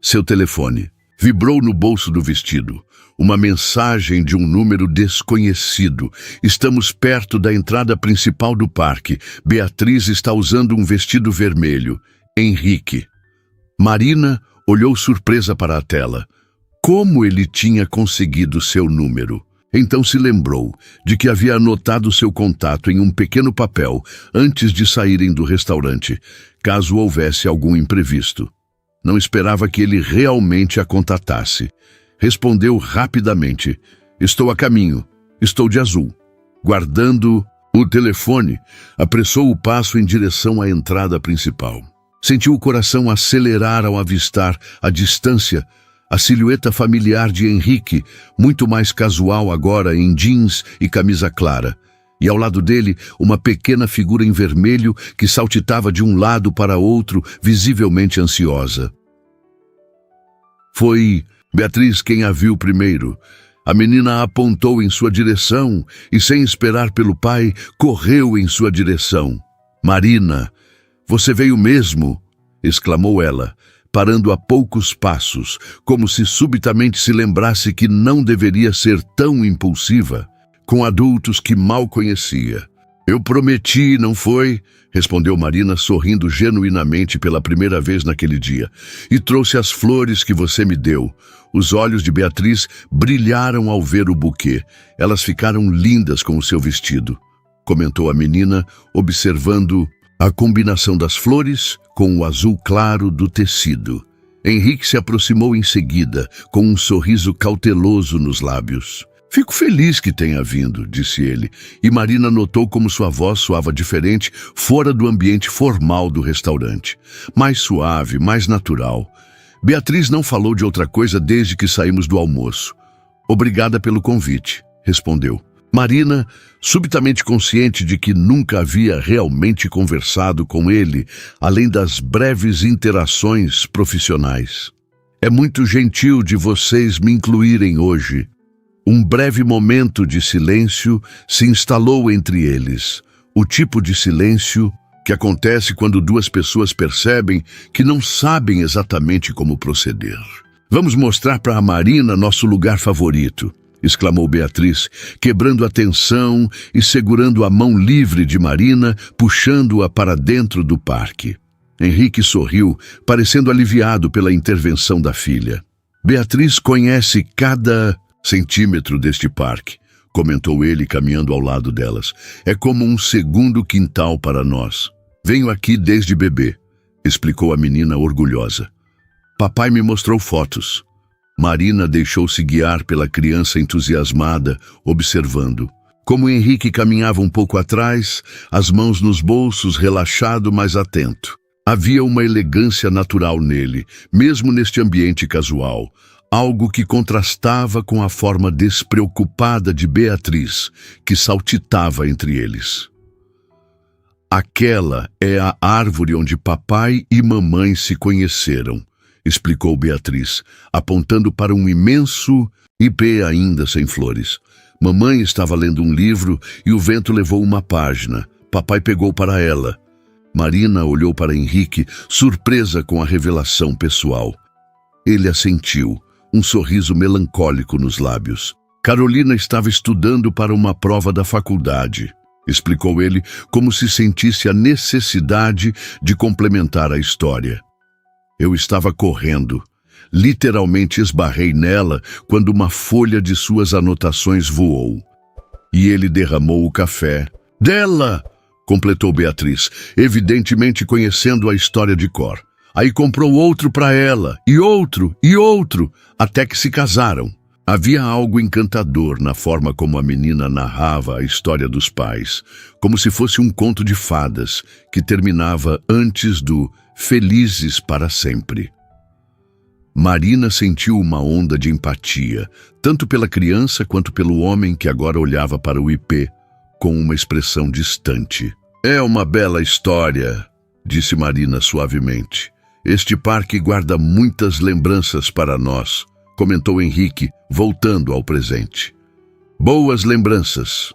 Seu telefone vibrou no bolso do vestido. Uma mensagem de um número desconhecido. Estamos perto da entrada principal do parque. Beatriz está usando um vestido vermelho. Henrique. Marina olhou surpresa para a tela. Como ele tinha conseguido seu número? Então se lembrou de que havia anotado seu contato em um pequeno papel antes de saírem do restaurante, caso houvesse algum imprevisto. Não esperava que ele realmente a contatasse. Respondeu rapidamente: estou a caminho, estou de azul. Guardando o telefone, apressou o passo em direção à entrada principal. Sentiu o coração acelerar ao avistar, à distância, a silhueta familiar de Henrique, muito mais casual agora em jeans e camisa clara. E ao lado dele, uma pequena figura em vermelho que saltitava de um lado para outro, visivelmente ansiosa. Foi Beatriz quem a viu primeiro. A menina apontou em sua direção e, sem esperar pelo pai, correu em sua direção. "Marina, você veio mesmo?", exclamou ela, parando a poucos passos, como se subitamente se lembrasse que não deveria ser tão impulsiva com adultos que mal conhecia. "Eu prometi, não foi?", respondeu Marina, sorrindo genuinamente pela primeira vez naquele dia. "E trouxe as flores que você me deu." Os olhos de Beatriz brilharam ao ver o buquê. "Elas ficaram lindas com o seu vestido", comentou a menina, observando a combinação das flores com o azul claro do tecido. Henrique se aproximou em seguida, com um sorriso cauteloso nos lábios. "Fico feliz que tenha vindo", disse ele, e Marina notou como sua voz soava diferente fora do ambiente formal do restaurante. Mais suave, mais natural. Beatriz não falou de outra coisa desde que saímos do almoço. "Obrigada pelo convite", respondeu. Marina, subitamente consciente de que nunca havia realmente conversado com ele, além das breves interações profissionais. "É muito gentil de vocês me incluírem hoje." Um breve momento de silêncio se instalou entre eles. O tipo de silêncio que acontece quando duas pessoas percebem que não sabem exatamente como proceder. "Vamos mostrar para a Marina nosso lugar favorito", exclamou Beatriz, quebrando a tensão e segurando a mão livre de Marina, puxando-a para dentro do parque. Henrique sorriu, parecendo aliviado pela intervenção da filha. "Beatriz conhece cada centímetro deste parque", comentou ele, caminhando ao lado delas. "É como um segundo quintal para nós. Venho aqui desde bebê", explicou a menina orgulhosa. "Papai me mostrou fotos." Marina deixou-se guiar pela criança entusiasmada, observando. Como Henrique caminhava um pouco atrás, as mãos nos bolsos, relaxado, mas atento. Havia uma elegância natural nele, mesmo neste ambiente casual, algo que contrastava com a forma despreocupada de Beatriz, que saltitava entre eles. "Aquela é a árvore onde papai e mamãe se conheceram", explicou Beatriz, apontando para um imenso ipê ainda sem flores. "Mamãe estava lendo um livro e o vento levou uma página. Papai pegou para ela." Marina olhou para Henrique, surpresa com a revelação pessoal. Ele assentiu, um sorriso melancólico nos lábios. "Carolina estava estudando para uma prova da faculdade", explicou ele, como se sentisse a necessidade de complementar a história. "Eu estava correndo. Literalmente esbarrei nela quando uma folha de suas anotações voou. E ele derramou o café." "Dela!", completou Beatriz, evidentemente conhecendo a história de cor. "Aí comprou outro para ela, e outro, até que se casaram." Havia algo encantador na forma como a menina narrava a história dos pais, como se fosse um conto de fadas que terminava antes do "felizes para sempre". Marina sentiu uma onda de empatia, tanto pela criança quanto pelo homem que agora olhava para o ipê com uma expressão distante. "É uma bela história", disse Marina suavemente. "Este parque guarda muitas lembranças para nós", comentou Henrique, voltando ao presente. "Boas lembranças."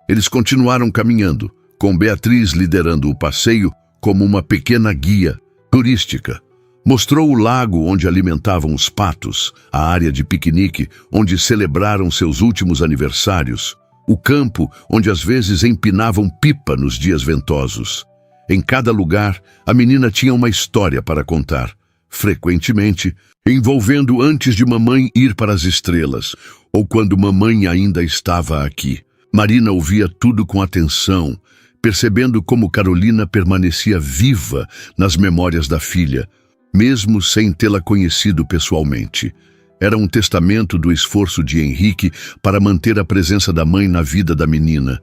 Eles continuaram caminhando, com Beatriz liderando o passeio como uma pequena guia turística. Mostrou o lago onde alimentavam os patos, a área de piquenique onde celebraram seus últimos aniversários, o campo onde às vezes empinavam pipa nos dias ventosos. Em cada lugar, a menina tinha uma história para contar, frequentemente envolvendo antes de mamãe ir para as estrelas, ou quando mamãe ainda estava aqui. Marina ouvia tudo com atenção, percebendo como Carolina permanecia viva nas memórias da filha, mesmo sem tê-la conhecido pessoalmente. Era um testamento do esforço de Henrique para manter a presença da mãe na vida da menina.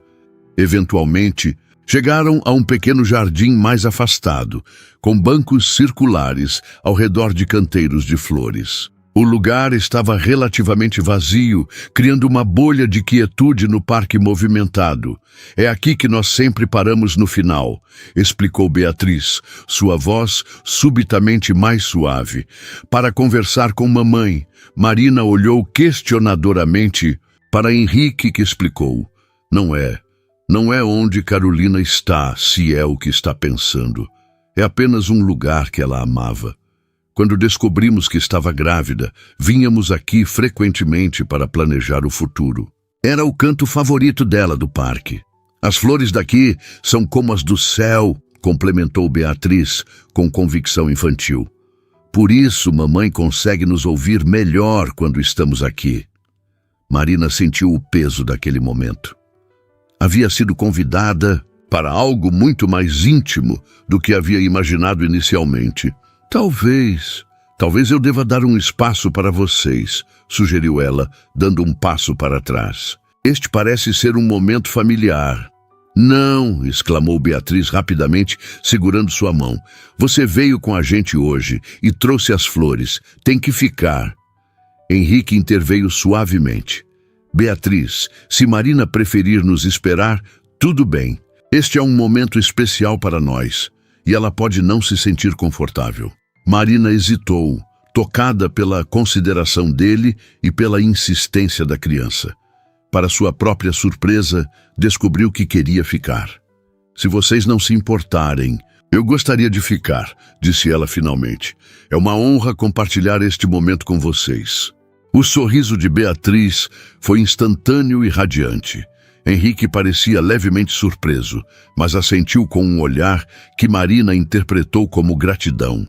Eventualmente, chegaram a um pequeno jardim mais afastado, com bancos circulares ao redor de canteiros de flores. O lugar estava relativamente vazio, criando uma bolha de quietude no parque movimentado. É aqui que nós sempre paramos no final, explicou Beatriz, sua voz subitamente mais suave. Para conversar com mamãe, Marina olhou questionadoramente para Henrique, que explicou. Não é onde Carolina está, se é o que está pensando. É apenas um lugar que ela amava. Quando descobrimos que estava grávida, vínhamos aqui frequentemente para planejar o futuro. Era o canto favorito dela do parque. As flores daqui são como as do céu, complementou Beatriz com convicção infantil. Por isso, mamãe consegue nos ouvir melhor quando estamos aqui. Marina sentiu o peso daquele momento. Havia sido convidada para algo muito mais íntimo do que havia imaginado inicialmente. Talvez eu deva dar um espaço para vocês, sugeriu ela, dando um passo para trás. Este parece ser um momento familiar. Não, exclamou Beatriz rapidamente, segurando sua mão. Você veio com a gente hoje e trouxe as flores. Tem que ficar. Henrique interveio suavemente. Beatriz, se Marina preferir nos esperar, tudo bem. Este é um momento especial para nós. E ela pode não se sentir confortável. Marina hesitou, tocada pela consideração dele e pela insistência da criança. Para sua própria surpresa, descobriu que queria ficar. Se vocês não se importarem, eu gostaria de ficar, disse ela finalmente. É uma honra compartilhar este momento com vocês. O sorriso de Beatriz foi instantâneo e radiante. Henrique parecia levemente surpreso, mas assentiu com um olhar que Marina interpretou como gratidão.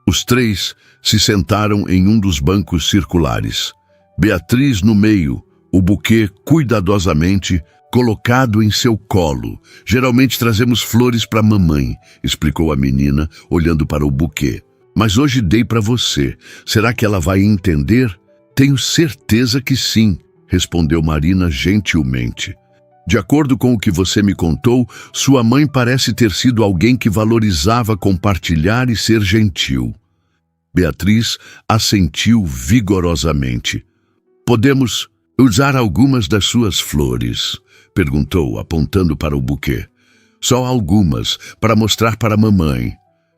Os três se sentaram em um dos bancos circulares. Beatriz no meio, o buquê cuidadosamente colocado em seu colo. Geralmente trazemos flores para mamãe, explicou a menina, olhando para o buquê. Mas hoje dei para você. Será que ela vai entender? Tenho certeza que sim, respondeu Marina gentilmente. De acordo com o que você me contou, sua mãe parece ter sido alguém que valorizava compartilhar e ser gentil. Beatriz assentiu vigorosamente. Podemos usar algumas das suas flores? Perguntou, apontando para o buquê. Só algumas, para mostrar para a mamãe.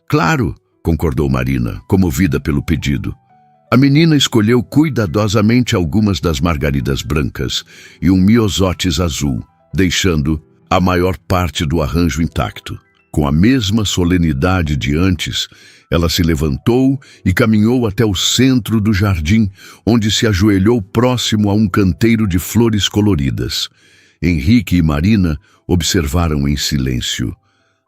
Claro, concordou Marina, comovida pelo pedido. A menina escolheu cuidadosamente algumas das margaridas brancas e um miosótis azul, deixando a maior parte do arranjo intacto. Com a mesma solenidade de antes, ela se levantou e caminhou até o centro do jardim, onde se ajoelhou próximo a um canteiro de flores coloridas. Henrique e Marina observaram em silêncio.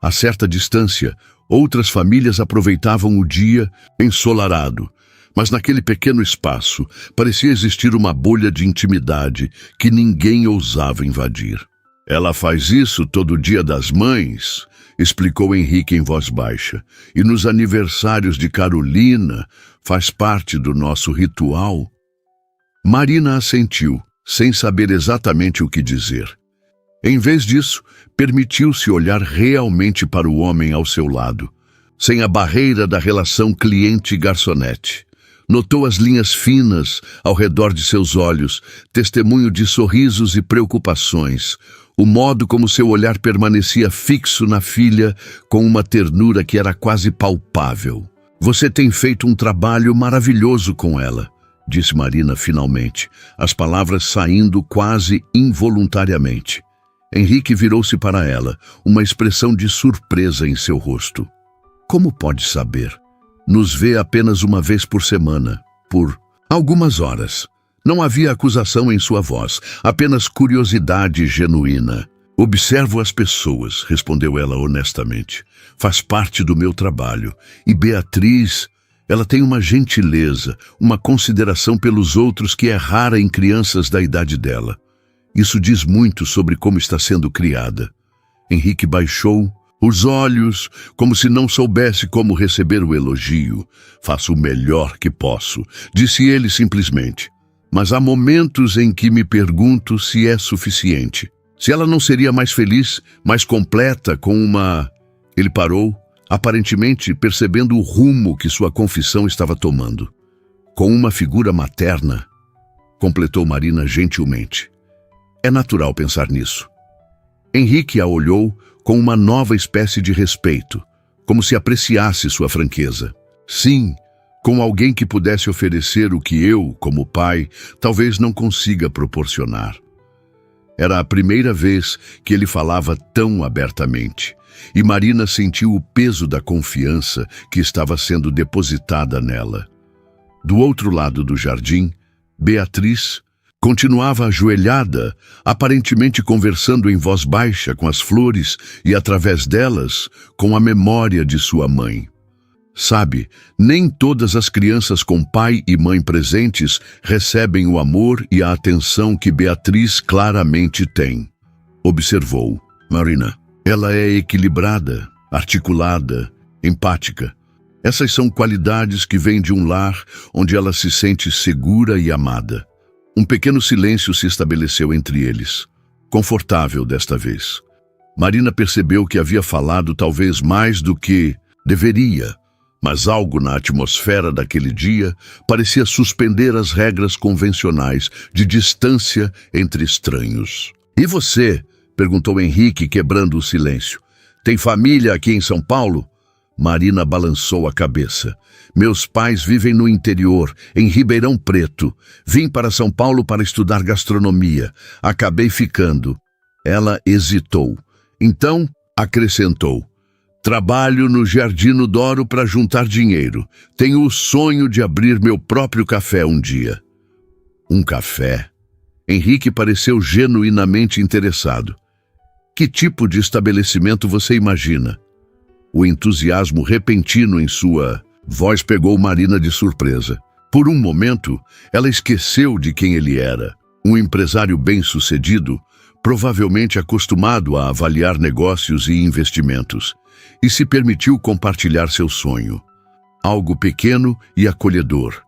A certa distância, outras famílias aproveitavam o dia ensolarado, mas naquele pequeno espaço parecia existir uma bolha de intimidade que ninguém ousava invadir. Ela faz isso todo dia das mães, explicou Henrique em voz baixa, e nos aniversários de Carolina faz parte do nosso ritual. Marina assentiu, sem saber exatamente o que dizer. Em vez disso, permitiu-se olhar realmente para o homem ao seu lado, sem a barreira da relação cliente-garçonete. Notou as linhas finas ao redor de seus olhos, testemunho de sorrisos e preocupações, o modo como seu olhar permanecia fixo na filha com uma ternura que era quase palpável. Você tem feito um trabalho maravilhoso com ela, disse Marina finalmente, as palavras saindo quase involuntariamente. Henrique virou-se para ela, uma expressão de surpresa em seu rosto. Como pode saber? Nos vê apenas uma vez por semana, por algumas horas. Não havia acusação em sua voz, apenas curiosidade genuína. Observo as pessoas, respondeu ela honestamente. Faz parte do meu trabalho. E Beatriz, ela tem uma gentileza, uma consideração pelos outros que é rara em crianças da idade dela. Isso diz muito sobre como está sendo criada. Henrique baixou Os olhos, como se não soubesse como receber o elogio. Faço o melhor que posso, disse ele simplesmente. Mas há momentos em que me pergunto se é suficiente. Se ela não seria mais feliz, mais completa com uma... Ele parou, aparentemente percebendo o rumo que sua confissão estava tomando. Com uma figura materna, completou Marina gentilmente. É natural pensar nisso. Henrique a olhou com uma nova espécie de respeito, como se apreciasse sua franqueza. Sim, com alguém que pudesse oferecer o que eu, como pai, talvez não consiga proporcionar. Era a primeira vez que ele falava tão abertamente, e Marina sentiu o peso da confiança que estava sendo depositada nela. Do outro lado do jardim, Beatriz continuava ajoelhada, aparentemente conversando em voz baixa com as flores e, através delas, com a memória de sua mãe. Sabe, nem todas as crianças com pai e mãe presentes recebem o amor e a atenção que Beatriz claramente tem. Observou. Marina, ela é equilibrada, articulada, empática. Essas são qualidades que vêm de um lar onde ela se sente segura e amada. Um pequeno silêncio se estabeleceu entre eles, confortável desta vez. Marina percebeu que havia falado talvez mais do que deveria, mas algo na atmosfera daquele dia parecia suspender as regras convencionais de distância entre estranhos. E você? Perguntou Henrique, quebrando o silêncio. Tem família aqui em São Paulo? Marina balançou a cabeça. Meus pais vivem no interior, em Ribeirão Preto. Vim para São Paulo para estudar gastronomia. Acabei ficando. Ela hesitou. Então, acrescentou. Trabalho no Jardim Doro para juntar dinheiro. Tenho o sonho de abrir meu próprio café um dia. Um café? Henrique pareceu genuinamente interessado. Que tipo de estabelecimento você imagina? O entusiasmo repentino em sua voz pegou Marina de surpresa. Por um momento, ela esqueceu de quem ele era. Um empresário bem-sucedido, provavelmente acostumado a avaliar negócios e investimentos, e se permitiu compartilhar seu sonho. Algo pequeno e acolhedor.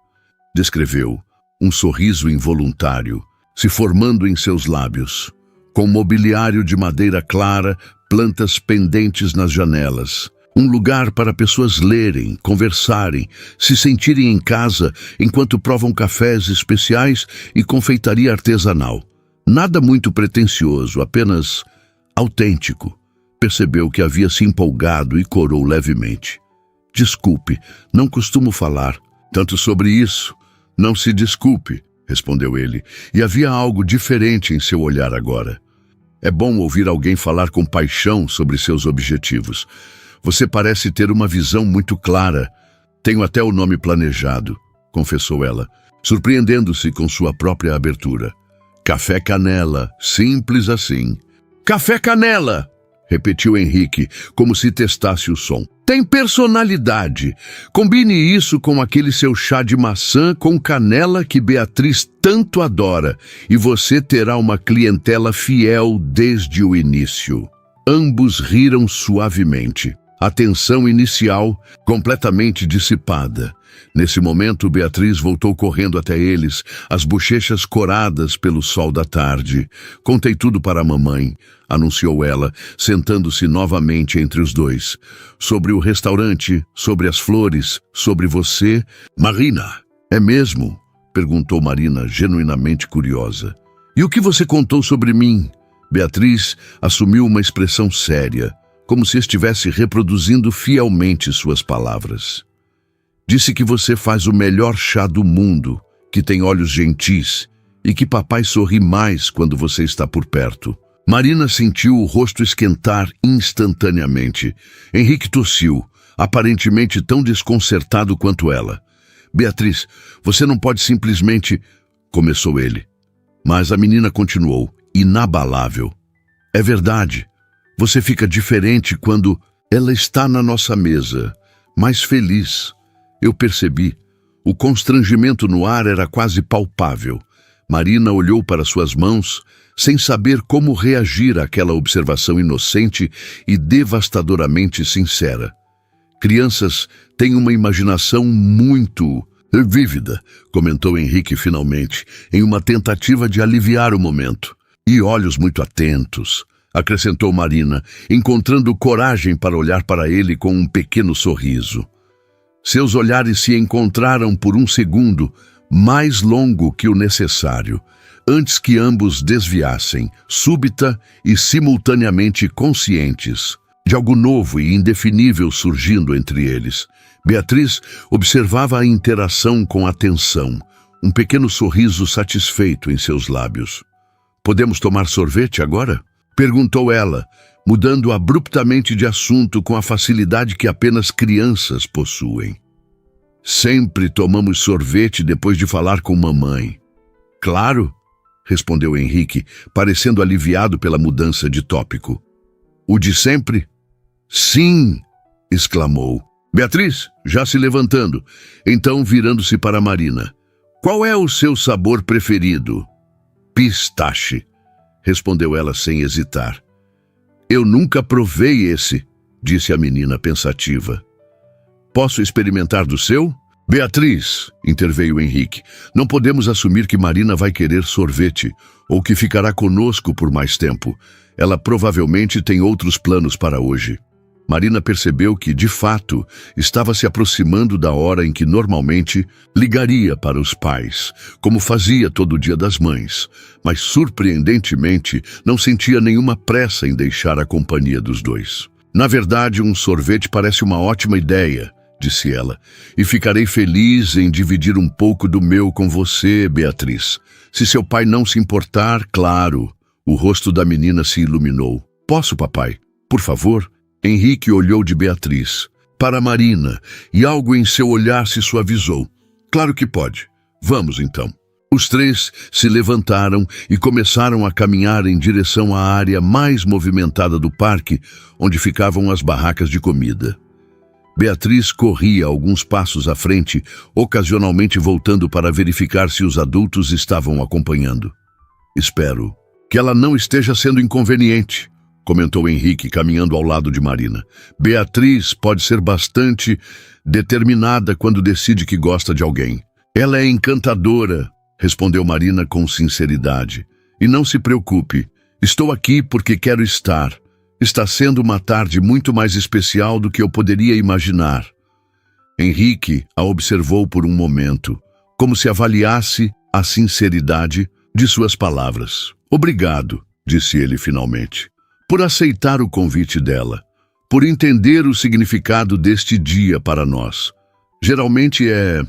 Descreveu, um sorriso involuntário, se formando em seus lábios, com mobiliário de madeira clara, plantas pendentes nas janelas. Um lugar para pessoas lerem, conversarem, se sentirem em casa enquanto provam cafés especiais e confeitaria artesanal. Nada muito pretensioso, apenas autêntico. Percebeu que havia se empolgado e corou levemente. Desculpe, não costumo falar tanto sobre isso. Não se desculpe, respondeu ele, e havia algo diferente em seu olhar agora. É bom ouvir alguém falar com paixão sobre seus objetivos. Você parece ter uma visão muito clara. Tenho até o nome planejado, confessou ela, surpreendendo-se com sua própria abertura. Café Canela, simples assim. Café Canela! Repetiu Henrique, como se testasse o som. Tem personalidade. Combine isso com aquele seu chá de maçã com canela que Beatriz tanto adora, e você terá uma clientela fiel desde o início. Ambos riram suavemente. A tensão inicial completamente dissipada. Nesse momento, Beatriz voltou correndo até eles, as bochechas coradas pelo sol da tarde. Contei tudo para a mamãe, anunciou ela, sentando-se novamente entre os dois. Sobre o restaurante, sobre as flores, sobre você. Marina, é mesmo? Perguntou Marina, genuinamente curiosa. E o que você contou sobre mim? Beatriz assumiu uma expressão séria, como se estivesse reproduzindo fielmente suas palavras. Disse que você faz o melhor chá do mundo, que tem olhos gentis e que papai sorri mais quando você está por perto. Marina sentiu o rosto esquentar instantaneamente. Henrique tossiu, aparentemente tão desconcertado quanto ela. Beatriz, você não pode simplesmente... Começou ele. Mas a menina continuou, inabalável. É verdade. Você fica diferente quando ela está na nossa mesa, mais feliz. Eu percebi. O constrangimento no ar era quase palpável. Marina olhou para suas mãos, sem saber como reagir àquela observação inocente e devastadoramente sincera. Crianças têm uma imaginação muito vívida, comentou Henrique finalmente, em uma tentativa de aliviar o momento. E olhos muito atentos, acrescentou Marina, encontrando coragem para olhar para ele com um pequeno sorriso. Seus olhares se encontraram por um segundo, mais longo que o necessário, antes que ambos desviassem, súbita e simultaneamente conscientes, de algo novo e indefinível surgindo entre eles. Beatriz observava a interação com atenção, um pequeno sorriso satisfeito em seus lábios. "Podemos tomar sorvete agora?" perguntou ela, mudando abruptamente de assunto com a facilidade que apenas crianças possuem. "Sempre tomamos sorvete depois de falar com mamãe." "Claro", respondeu Henrique, parecendo aliviado pela mudança de tópico. "O de sempre?" "Sim!" exclamou. Beatriz, já se levantando, então virando-se para Marina. "Qual é o seu sabor preferido?" "Pistache", respondeu ela sem hesitar. "Eu nunca provei esse", disse a menina pensativa. "Posso experimentar do seu?" "Beatriz", interveio Henrique, "não podemos assumir que Marina vai querer sorvete ou que ficará conosco por mais tempo. Ela provavelmente tem outros planos para hoje." Marina percebeu que, de fato, estava se aproximando da hora em que normalmente ligaria para os pais, como fazia todo Dia das Mães, mas, surpreendentemente, não sentia nenhuma pressa em deixar a companhia dos dois. "Na verdade, um sorvete parece uma ótima ideia", disse ela, "e ficarei feliz em dividir um pouco do meu com você, Beatriz. Se seu pai não se importar, claro." O rosto da menina se iluminou. "Posso, papai? Por favor?" Henrique olhou de Beatriz para Marina e algo em seu olhar se suavizou. "Claro que pode. Vamos, então." Os três se levantaram e começaram a caminhar em direção à área mais movimentada do parque, onde ficavam as barracas de comida. Beatriz corria alguns passos à frente, ocasionalmente voltando para verificar se os adultos estavam acompanhando. "Espero que ela não esteja sendo inconveniente", comentou Henrique, caminhando ao lado de Marina. "Beatriz pode ser bastante determinada quando decide que gosta de alguém." "Ela é encantadora", respondeu Marina com sinceridade. "E não se preocupe, estou aqui porque quero estar. Está sendo uma tarde muito mais especial do que eu poderia imaginar." Henrique a observou por um momento, como se avaliasse a sinceridade de suas palavras. "Obrigado", disse ele finalmente, "por aceitar o convite dela, por entender o significado deste dia para nós. Geralmente é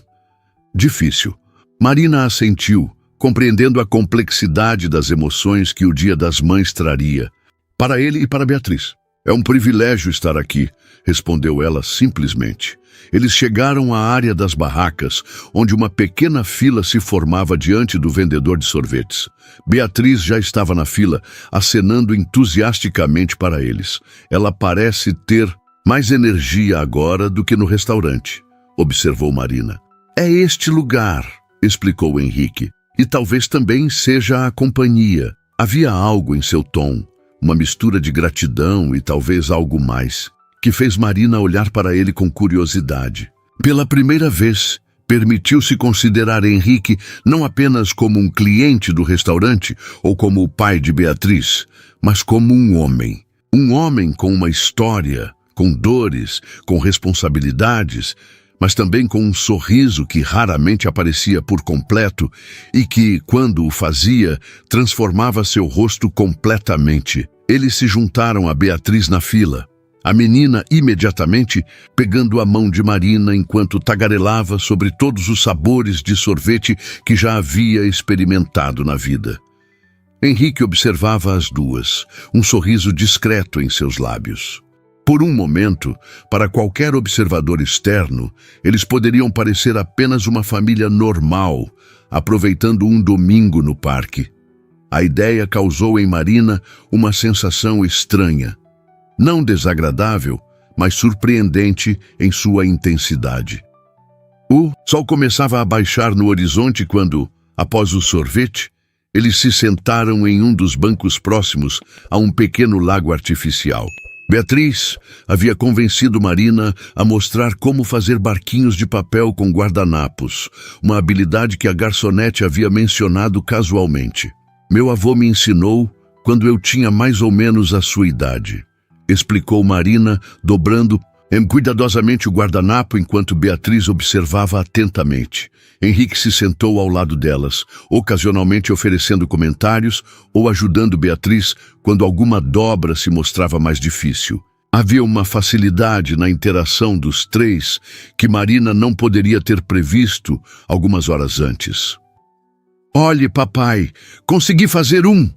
difícil." Marina assentiu, compreendendo a complexidade das emoções que o Dia das Mães traria, para ele e para Beatriz. "É um privilégio estar aqui", respondeu ela simplesmente. Eles chegaram à área das barracas, onde uma pequena fila se formava diante do vendedor de sorvetes. Beatriz já estava na fila, acenando entusiasticamente para eles. "Ela parece ter mais energia agora do que no restaurante", observou Marina. "É este lugar", explicou Henrique, "e talvez também seja a companhia." Havia algo em seu tom, uma mistura de gratidão e talvez algo mais, que fez Marina olhar para ele com curiosidade. Pela primeira vez, permitiu-se considerar Henrique não apenas como um cliente do restaurante ou como o pai de Beatriz, mas como um homem. Um homem com uma história, com dores, com responsabilidades, mas também com um sorriso que raramente aparecia por completo e que, quando o fazia, transformava seu rosto completamente. Eles se juntaram a Beatriz na fila. A menina imediatamente pegando a mão de Marina enquanto tagarelava sobre todos os sabores de sorvete que já havia experimentado na vida. Henrique observava as duas, um sorriso discreto em seus lábios. Por um momento, para qualquer observador externo, eles poderiam parecer apenas uma família normal, aproveitando um domingo no parque. A ideia causou em Marina uma sensação estranha. Não desagradável, mas surpreendente em sua intensidade. O sol começava a baixar no horizonte quando, após o sorvete, Eles se sentaram em um dos bancos próximos a um pequeno lago artificial. Beatriz havia convencido Marina a mostrar como fazer barquinhos de papel com guardanapos, uma habilidade que a garçonete havia mencionado casualmente. Meu avô me ensinou quando eu tinha mais ou menos a sua idade, explicou Marina, dobrando cuidadosamente o guardanapo enquanto Beatriz observava atentamente. Henrique se sentou ao lado delas, ocasionalmente oferecendo comentários ou ajudando Beatriz quando alguma dobra se mostrava mais difícil. Havia uma facilidade na interação dos três que Marina não poderia ter previsto algumas horas antes. "Olhe, papai, consegui fazer um!"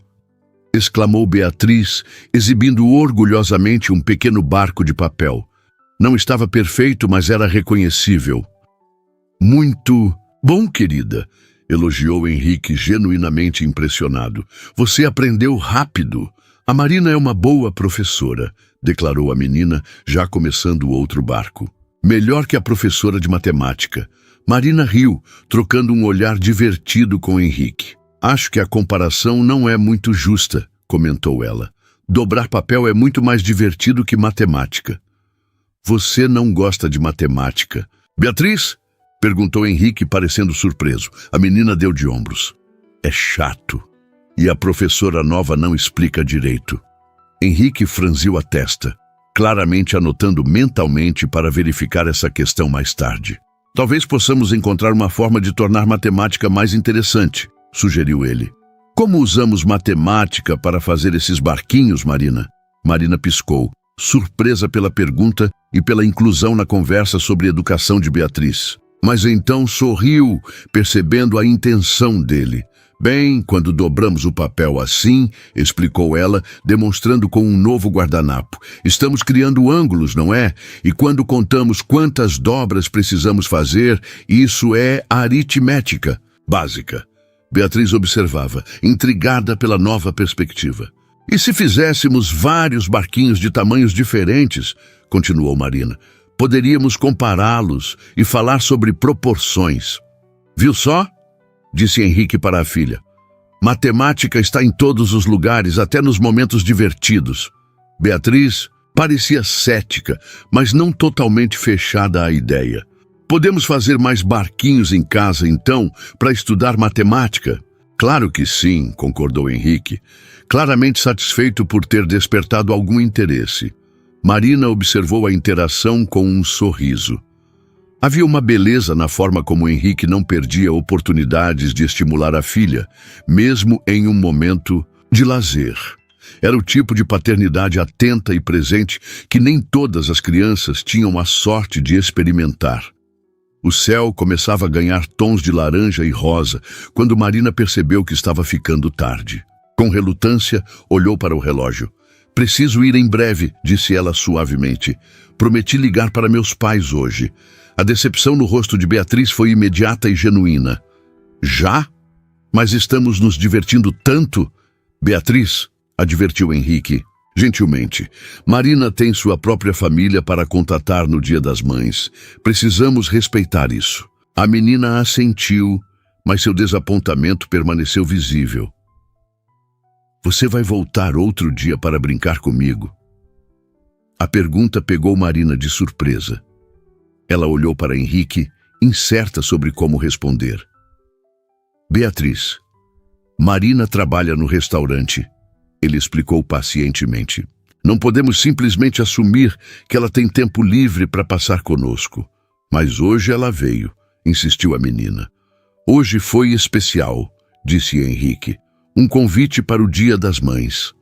exclamou Beatriz, exibindo orgulhosamente um pequeno barco de papel. Não estava perfeito, mas era reconhecível. "Muito bom, querida", elogiou Henrique, genuinamente impressionado. "Você aprendeu rápido." "A Marina é uma boa professora", declarou a menina, já começando o outro barco. "Melhor que a professora de matemática." Marina riu, trocando um olhar divertido com Henrique. "Acho que a comparação não é muito justa", comentou ela. "Dobrar papel é muito mais divertido que matemática." "Você não gosta de matemática." "Beatriz?" perguntou Henrique, parecendo surpreso. A menina deu de ombros. "É chato. E a professora nova não explica direito." Henrique franziu a testa, claramente anotando mentalmente para verificar essa questão mais tarde. "Talvez possamos encontrar uma forma de tornar matemática mais interessante", sugeriu ele. "Como usamos matemática para fazer esses barquinhos, Marina?" Marina piscou, surpresa pela pergunta e pela inclusão na conversa sobre educação de Beatriz. Mas então sorriu, percebendo a intenção dele. "Bem, quando dobramos o papel assim", explicou ela, demonstrando com um novo guardanapo. "Estamos criando ângulos, não é? E quando contamos quantas dobras precisamos fazer, isso é aritmética básica." Beatriz observava, intrigada pela nova perspectiva. "E se fizéssemos vários barquinhos de tamanhos diferentes?" continuou Marina. "Poderíamos compará-los e falar sobre proporções." "Viu só?" disse Henrique para a filha. "Matemática está em todos os lugares, até nos momentos divertidos." Beatriz parecia cética, mas não totalmente fechada à ideia. "Podemos fazer mais barquinhos em casa, então, para estudar matemática?" "Claro que sim", concordou Henrique, claramente satisfeito por ter despertado algum interesse. Marina observou a interação com um sorriso. Havia uma beleza na forma como Henrique não perdia oportunidades de estimular a filha, mesmo em um momento de lazer. Era o tipo de paternidade atenta e presente que nem todas as crianças tinham a sorte de experimentar. O céu começava a ganhar tons de laranja e rosa quando Marina percebeu que estava ficando tarde. Com relutância, olhou para o relógio. "Preciso ir em breve", disse ela suavemente. "Prometi ligar para meus pais hoje." A decepção no rosto de Beatriz foi imediata e genuína. "Já? Mas estamos nos divertindo tanto." "Beatriz", advertiu Henrique, gentilmente, "Marina tem sua própria família para contatar no Dia das Mães. Precisamos respeitar isso." A menina assentiu, mas seu desapontamento permaneceu visível. "Você vai voltar outro dia para brincar comigo?" A pergunta pegou Marina de surpresa. Ela olhou para Henrique, incerta sobre como responder. "Beatriz, Marina trabalha no restaurante", ele explicou pacientemente. "Não podemos simplesmente assumir que ela tem tempo livre para passar conosco." "Mas hoje ela veio", insistiu a menina. "Hoje foi especial", disse Henrique. "Um convite para o Dia das Mães."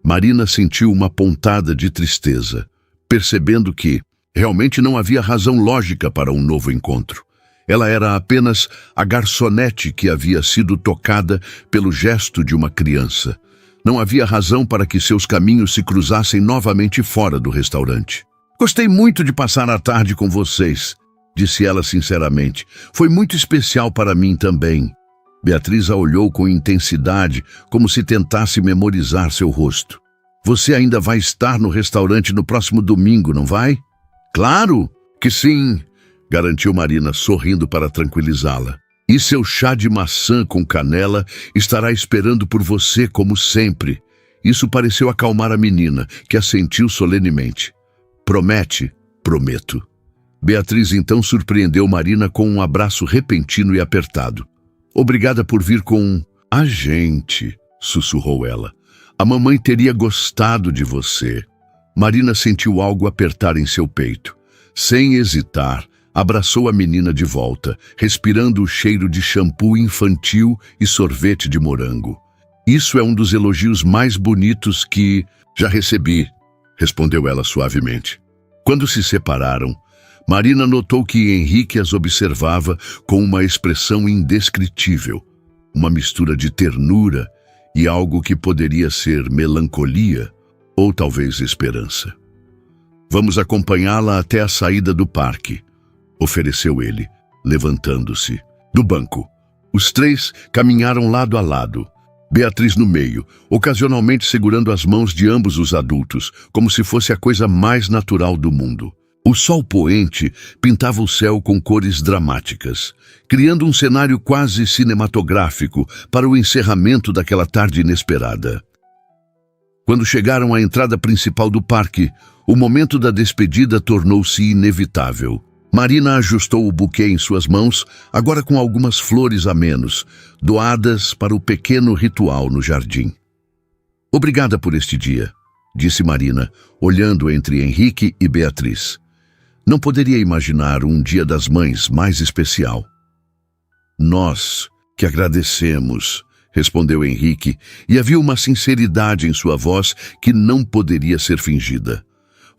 Marina sentiu uma pontada de tristeza, percebendo que realmente não havia razão lógica para um novo encontro. Ela era apenas a garçonete que havia sido tocada pelo gesto de uma criança. Não havia razão para que seus caminhos se cruzassem novamente fora do restaurante. "Gostei muito de passar a tarde com vocês", disse ela sinceramente. "Foi muito especial para mim também." Beatriz a olhou com intensidade, como se tentasse memorizar seu rosto. "Você ainda vai estar no restaurante no próximo domingo, não vai?" "Claro que sim", garantiu Marina, sorrindo para tranquilizá-la. E seu chá de maçã com canela estará esperando por você como sempre. Isso pareceu acalmar a menina, que assentiu solenemente. Promete? Prometo. Beatriz então surpreendeu Marina com um abraço repentino e apertado. Obrigada por vir com a gente, sussurrou ela. A mamãe teria gostado de você. Marina sentiu algo apertar em seu peito. Sem hesitar, abraçou a menina de volta, respirando o cheiro de shampoo infantil e sorvete de morango. Isso é um dos elogios mais bonitos que já recebi, respondeu ela suavemente. Quando se separaram, Marina notou que Henrique as observava com uma expressão indescritível, uma mistura de ternura e algo que poderia ser melancolia ou talvez esperança. Vamos acompanhá-la até a saída do parque, ofereceu ele, levantando-se do banco. Os três caminharam lado a lado, Beatriz no meio, ocasionalmente segurando as mãos de ambos os adultos, como se fosse a coisa mais natural do mundo. O sol poente pintava o céu com cores dramáticas, criando um cenário quase cinematográfico para o encerramento daquela tarde inesperada. Quando chegaram à entrada principal do parque, o momento da despedida tornou-se inevitável. Marina ajustou o buquê em suas mãos, agora com algumas flores a menos, doadas para o pequeno ritual no jardim. Obrigada por este dia, disse Marina, olhando entre Henrique e Beatriz. Não poderia imaginar um Dia das Mães mais especial. Nós que agradecemos, respondeu Henrique, e havia uma sinceridade em sua voz que não poderia ser fingida.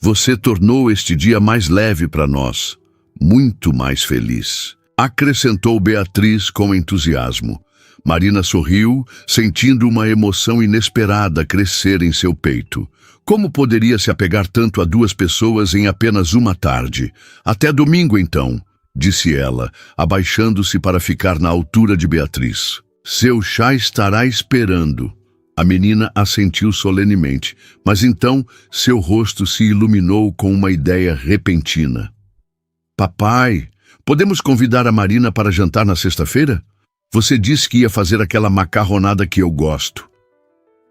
Você tornou este dia mais leve para nós, muito mais feliz, acrescentou Beatriz com entusiasmo. Marina sorriu, sentindo uma emoção inesperada crescer em seu peito. Como poderia se apegar tanto a duas pessoas em apenas uma tarde? Até domingo, então, disse ela, abaixando-se para ficar na altura de Beatriz. Seu chá estará esperando. A menina assentiu solenemente, mas então seu rosto se iluminou com uma ideia repentina. Papai, podemos convidar a Marina para jantar na sexta-feira? Você disse que ia fazer aquela macarronada que eu gosto.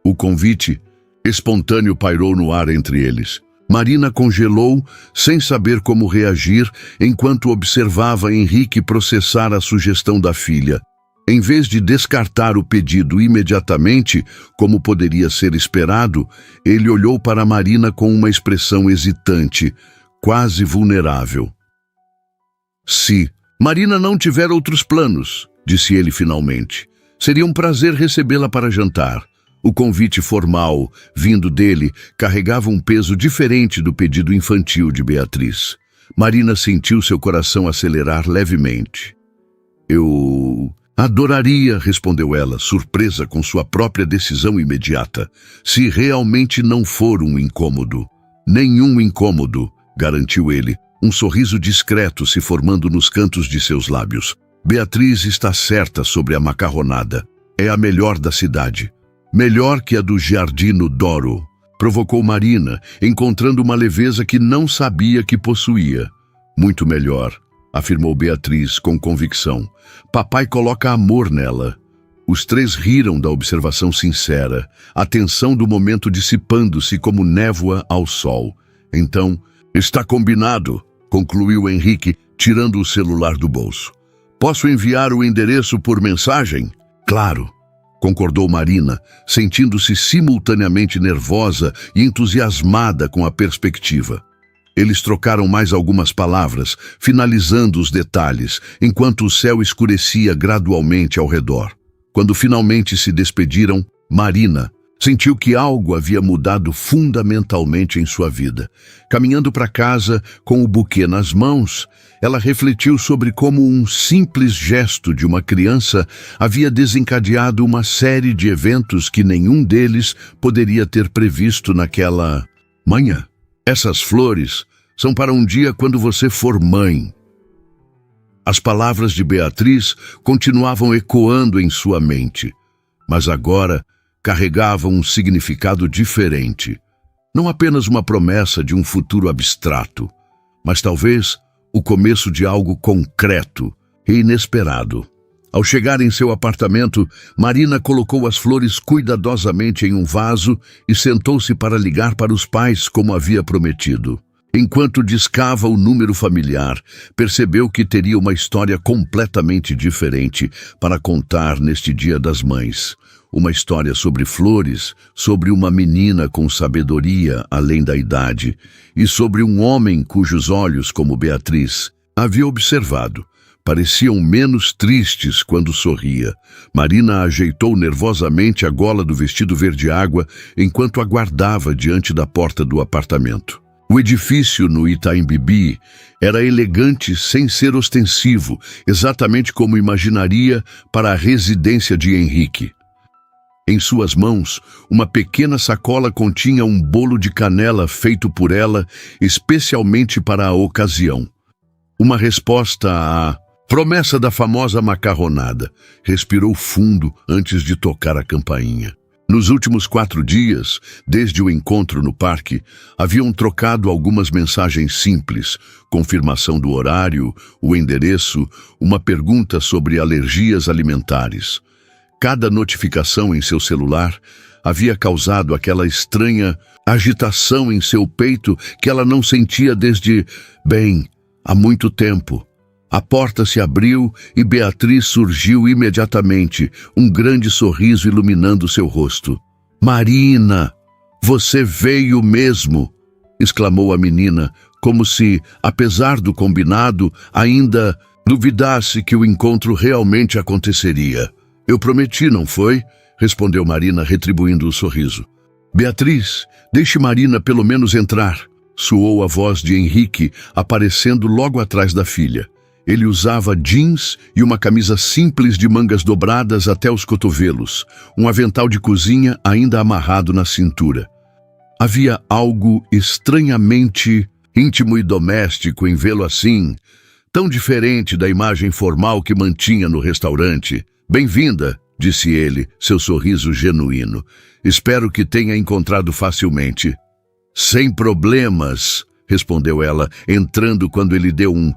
O convite espontâneo pairou no ar entre eles. Marina congelou, sem saber como reagir, enquanto observava Henrique processar a sugestão da filha. Em vez de descartar o pedido imediatamente, como poderia ser esperado, ele olhou para Marina com uma expressão hesitante, quase vulnerável. Se Marina não tiver outros planos, disse ele finalmente, seria um prazer recebê-la para jantar. O convite formal, vindo dele, carregava um peso diferente do pedido infantil de Beatriz. Marina sentiu seu coração acelerar levemente. Eu adoraria, respondeu ela, surpresa com sua própria decisão imediata, se realmente não for um incômodo. Nenhum incômodo, garantiu ele, um sorriso discreto se formando nos cantos de seus lábios. Beatriz está certa sobre a macarronada. É a melhor da cidade. Melhor que a do Giardino d'Oro, provocou Marina, encontrando uma leveza que não sabia que possuía. Muito melhor, afirmou Beatriz com convicção. Papai coloca amor nela. Os três riram da observação sincera, a tensão do momento dissipando-se como névoa ao sol. Então, está combinado, concluiu Henrique, tirando o celular do bolso. Posso enviar o endereço por mensagem? Claro, concordou Marina, sentindo-se simultaneamente nervosa e entusiasmada com a perspectiva. Eles trocaram mais algumas palavras, finalizando os detalhes, enquanto o céu escurecia gradualmente ao redor. Quando finalmente se despediram, Marina sentiu que algo havia mudado fundamentalmente em sua vida. Caminhando para casa, com o buquê nas mãos, ela refletiu sobre como um simples gesto de uma criança havia desencadeado uma série de eventos que nenhum deles poderia ter previsto naquela manhã. Essas flores são para um dia quando você for mãe. As palavras de Beatriz continuavam ecoando em sua mente, mas agora carregavam um significado diferente. Não apenas uma promessa de um futuro abstrato, mas talvez o começo de algo concreto e inesperado. Ao chegar em seu apartamento, Marina colocou as flores cuidadosamente em um vaso e sentou-se para ligar para os pais como havia prometido. Enquanto discava o número familiar, percebeu que teria uma história completamente diferente para contar neste Dia das Mães. Uma história sobre flores, sobre uma menina com sabedoria além da idade e sobre um homem cujos olhos, como Beatriz, havia observado, pareciam menos tristes quando sorria. Marina ajeitou nervosamente a gola do vestido verde-água enquanto aguardava diante da porta do apartamento. O edifício no Itaim Bibi era elegante sem ser ostensivo, exatamente como imaginaria para a residência de Henrique. Em suas mãos, uma pequena sacola continha um bolo de canela feito por ela especialmente para a ocasião. Uma resposta à promessa da famosa macarronada. Respirou fundo antes de tocar a campainha. Nos últimos 4 dias, desde o encontro no parque, haviam trocado algumas mensagens simples, confirmação do horário, o endereço, uma pergunta sobre alergias alimentares. Cada notificação em seu celular havia causado aquela estranha agitação em seu peito que ela não sentia desde, há muito tempo. A porta se abriu e Beatriz surgiu imediatamente, um grande sorriso iluminando seu rosto. "Marina, você veio mesmo!" exclamou a menina, como se, apesar do combinado, ainda duvidasse que o encontro realmente aconteceria. "Eu prometi, não foi?" respondeu Marina, retribuindo o sorriso. "Beatriz, deixe Marina pelo menos entrar", soou a voz de Henrique, aparecendo logo atrás da filha. Ele usava jeans e uma camisa simples de mangas dobradas até os cotovelos, um avental de cozinha ainda amarrado na cintura. Havia algo estranhamente íntimo e doméstico em vê-lo assim, tão diferente da imagem formal que mantinha no restaurante. "Bem-vinda", disse ele, seu sorriso genuíno. "Espero que tenha encontrado facilmente." "Sem problemas", respondeu ela, entrando quando ele deu um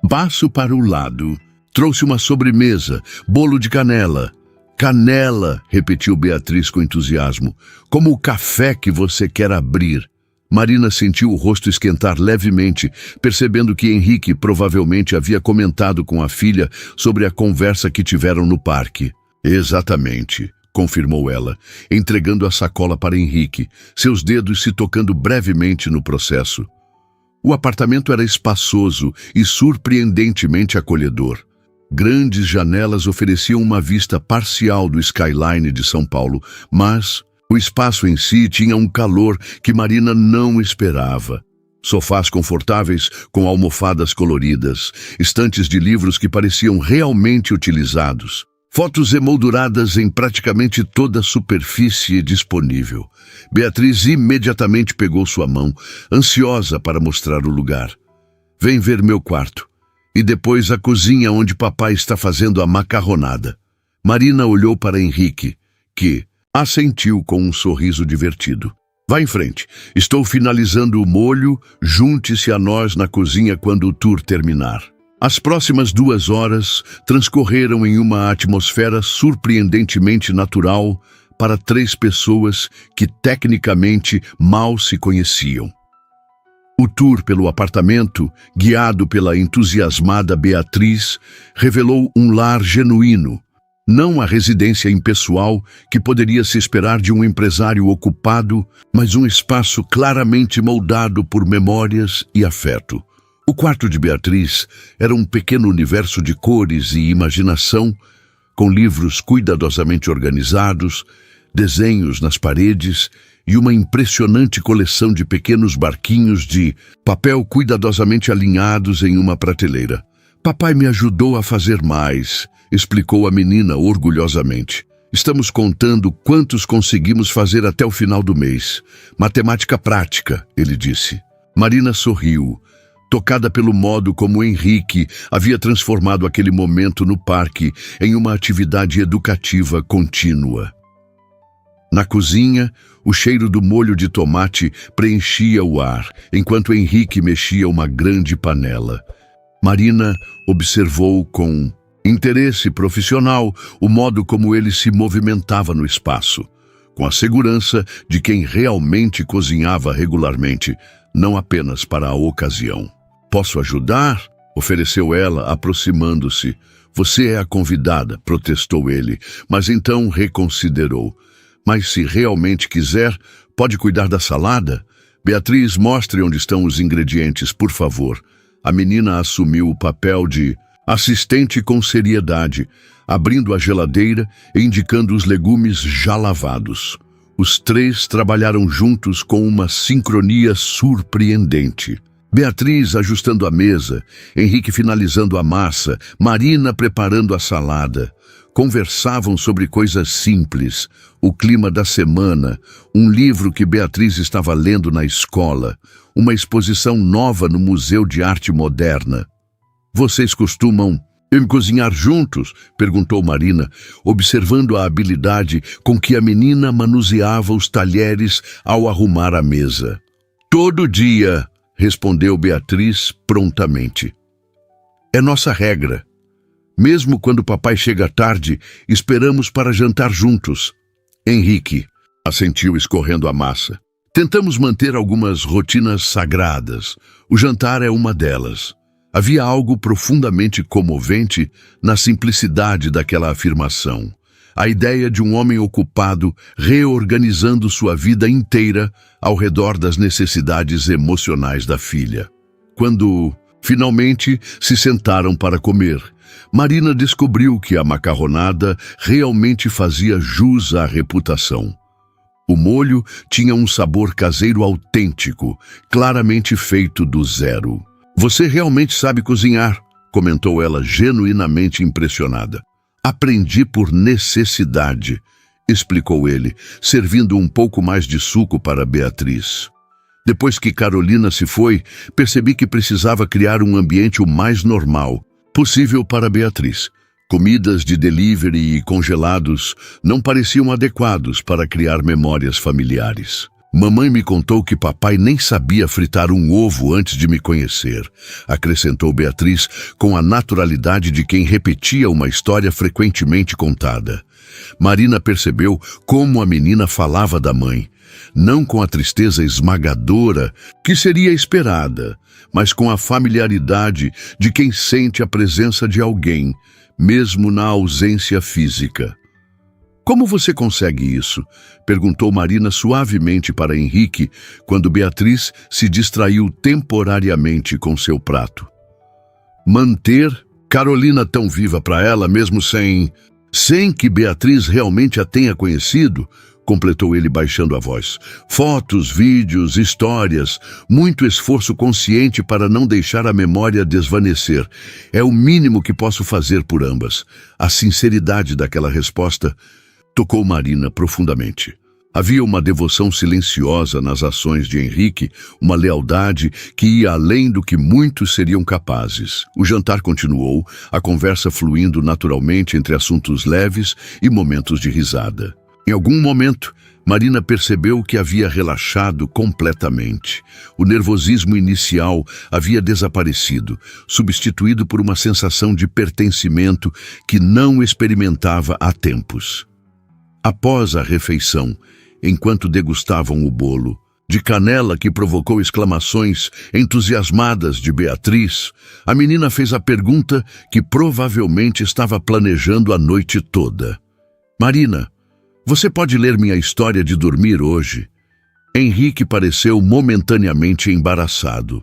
passo para o lado. Trouxe uma sobremesa, bolo de canela. "Canela", repetiu Beatriz com entusiasmo, "como o café que você quer abrir." Marina sentiu o rosto esquentar levemente, percebendo que Henrique provavelmente havia comentado com a filha sobre a conversa que tiveram no parque. "Exatamente", confirmou ela, entregando a sacola para Henrique, seus dedos se tocando brevemente no processo. O apartamento era espaçoso e surpreendentemente acolhedor. Grandes janelas ofereciam uma vista parcial do skyline de São Paulo, mas o espaço em si tinha um calor que Marina não esperava. Sofás confortáveis com almofadas coloridas, estantes de livros que pareciam realmente utilizados. Fotos emolduradas em praticamente toda a superfície disponível. Beatriz imediatamente pegou sua mão, ansiosa para mostrar o lugar. "Vem ver meu quarto. E depois a cozinha onde papai está fazendo a macarronada." Marina olhou para Henrique, que assentiu com um sorriso divertido. "Vá em frente. Estou finalizando o molho. Junte-se a nós na cozinha quando o tour terminar." As próximas 2 horas transcorreram em uma atmosfera surpreendentemente natural para 3 pessoas que tecnicamente mal se conheciam. O tour pelo apartamento, guiado pela entusiasmada Beatriz, revelou um lar genuíno, não a residência impessoal que poderia se esperar de um empresário ocupado, mas um espaço claramente moldado por memórias e afeto. O quarto de Beatriz era um pequeno universo de cores e imaginação, com livros cuidadosamente organizados, desenhos nas paredes e uma impressionante coleção de pequenos barquinhos de papel cuidadosamente alinhados em uma prateleira. "Papai me ajudou a fazer mais", explicou a menina orgulhosamente. "Estamos contando quantos conseguimos fazer até o final do mês. Matemática prática", ele disse. Marina sorriu, tocada pelo modo como Henrique havia transformado aquele momento no parque em uma atividade educativa contínua. Na cozinha, o cheiro do molho de tomate preenchia o ar, enquanto Henrique mexia uma grande panela. Marina observou com interesse profissional, o modo como ele se movimentava no espaço, com a segurança de quem realmente cozinhava regularmente, não apenas para a ocasião. "Posso ajudar?" ofereceu ela, aproximando-se. "Você é a convidada", protestou ele, mas então reconsiderou. "Mas se realmente quiser, pode cuidar da salada? Beatriz, mostre onde estão os ingredientes, por favor." A menina assumiu o papel de assistente com seriedade, abrindo a geladeira e indicando os legumes já lavados. Os três trabalharam juntos com uma sincronia surpreendente. Beatriz ajustando a mesa, Henrique finalizando a massa, Marina preparando a salada. Conversavam sobre coisas simples, o clima da semana, um livro que Beatriz estava lendo na escola, uma exposição nova no Museu de Arte Moderna. "Vocês costumam cozinhar juntos?" perguntou Marina, observando a habilidade com que a menina manuseava os talheres ao arrumar a mesa. "Todo dia", respondeu Beatriz prontamente. "É nossa regra. Mesmo quando papai chega tarde, esperamos para jantar juntos." Henrique assentiu, escorrendo a massa. "Tentamos manter algumas rotinas sagradas. O jantar é uma delas." Havia algo profundamente comovente na simplicidade daquela afirmação. A ideia de um homem ocupado reorganizando sua vida inteira ao redor das necessidades emocionais da filha. Quando, finalmente, se sentaram para comer, Marina descobriu que a macarronada realmente fazia jus à reputação. O molho tinha um sabor caseiro autêntico, claramente feito do zero. "Você realmente sabe cozinhar", comentou ela, genuinamente impressionada. "Aprendi por necessidade", explicou ele, servindo um pouco mais de suco para Beatriz. "Depois que Carolina se foi, percebi que precisava criar um ambiente o mais normal possível para Beatriz. Comidas de delivery e congelados não pareciam adequados para criar memórias familiares. Mamãe me contou que papai nem sabia fritar um ovo antes de me conhecer", acrescentou Beatriz com a naturalidade de quem repetia uma história frequentemente contada. Marina percebeu como a menina falava da mãe, não com a tristeza esmagadora que seria esperada, mas com a familiaridade de quem sente a presença de alguém, mesmo na ausência física. "Como você consegue isso?", perguntou Marina suavemente para Henrique, quando Beatriz se distraiu temporariamente com seu prato. "Manter Carolina tão viva para ela, mesmo sem que Beatriz realmente a tenha conhecido", completou ele baixando a voz. "Fotos, vídeos, histórias, muito esforço consciente para não deixar a memória desvanecer. É o mínimo que posso fazer por ambas." A sinceridade daquela resposta tocou Marina profundamente. Havia uma devoção silenciosa nas ações de Henrique, uma lealdade que ia além do que muitos seriam capazes. O jantar continuou, a conversa fluindo naturalmente entre assuntos leves e momentos de risada. Em algum momento, Marina percebeu que havia relaxado completamente. O nervosismo inicial havia desaparecido, substituído por uma sensação de pertencimento que não experimentava há tempos. Após a refeição, enquanto degustavam o bolo, de canela que provocou exclamações entusiasmadas de Beatriz, a menina fez a pergunta que provavelmente estava planejando a noite toda. "Marina, você pode ler minha história de dormir hoje?" Henrique pareceu momentaneamente embaraçado.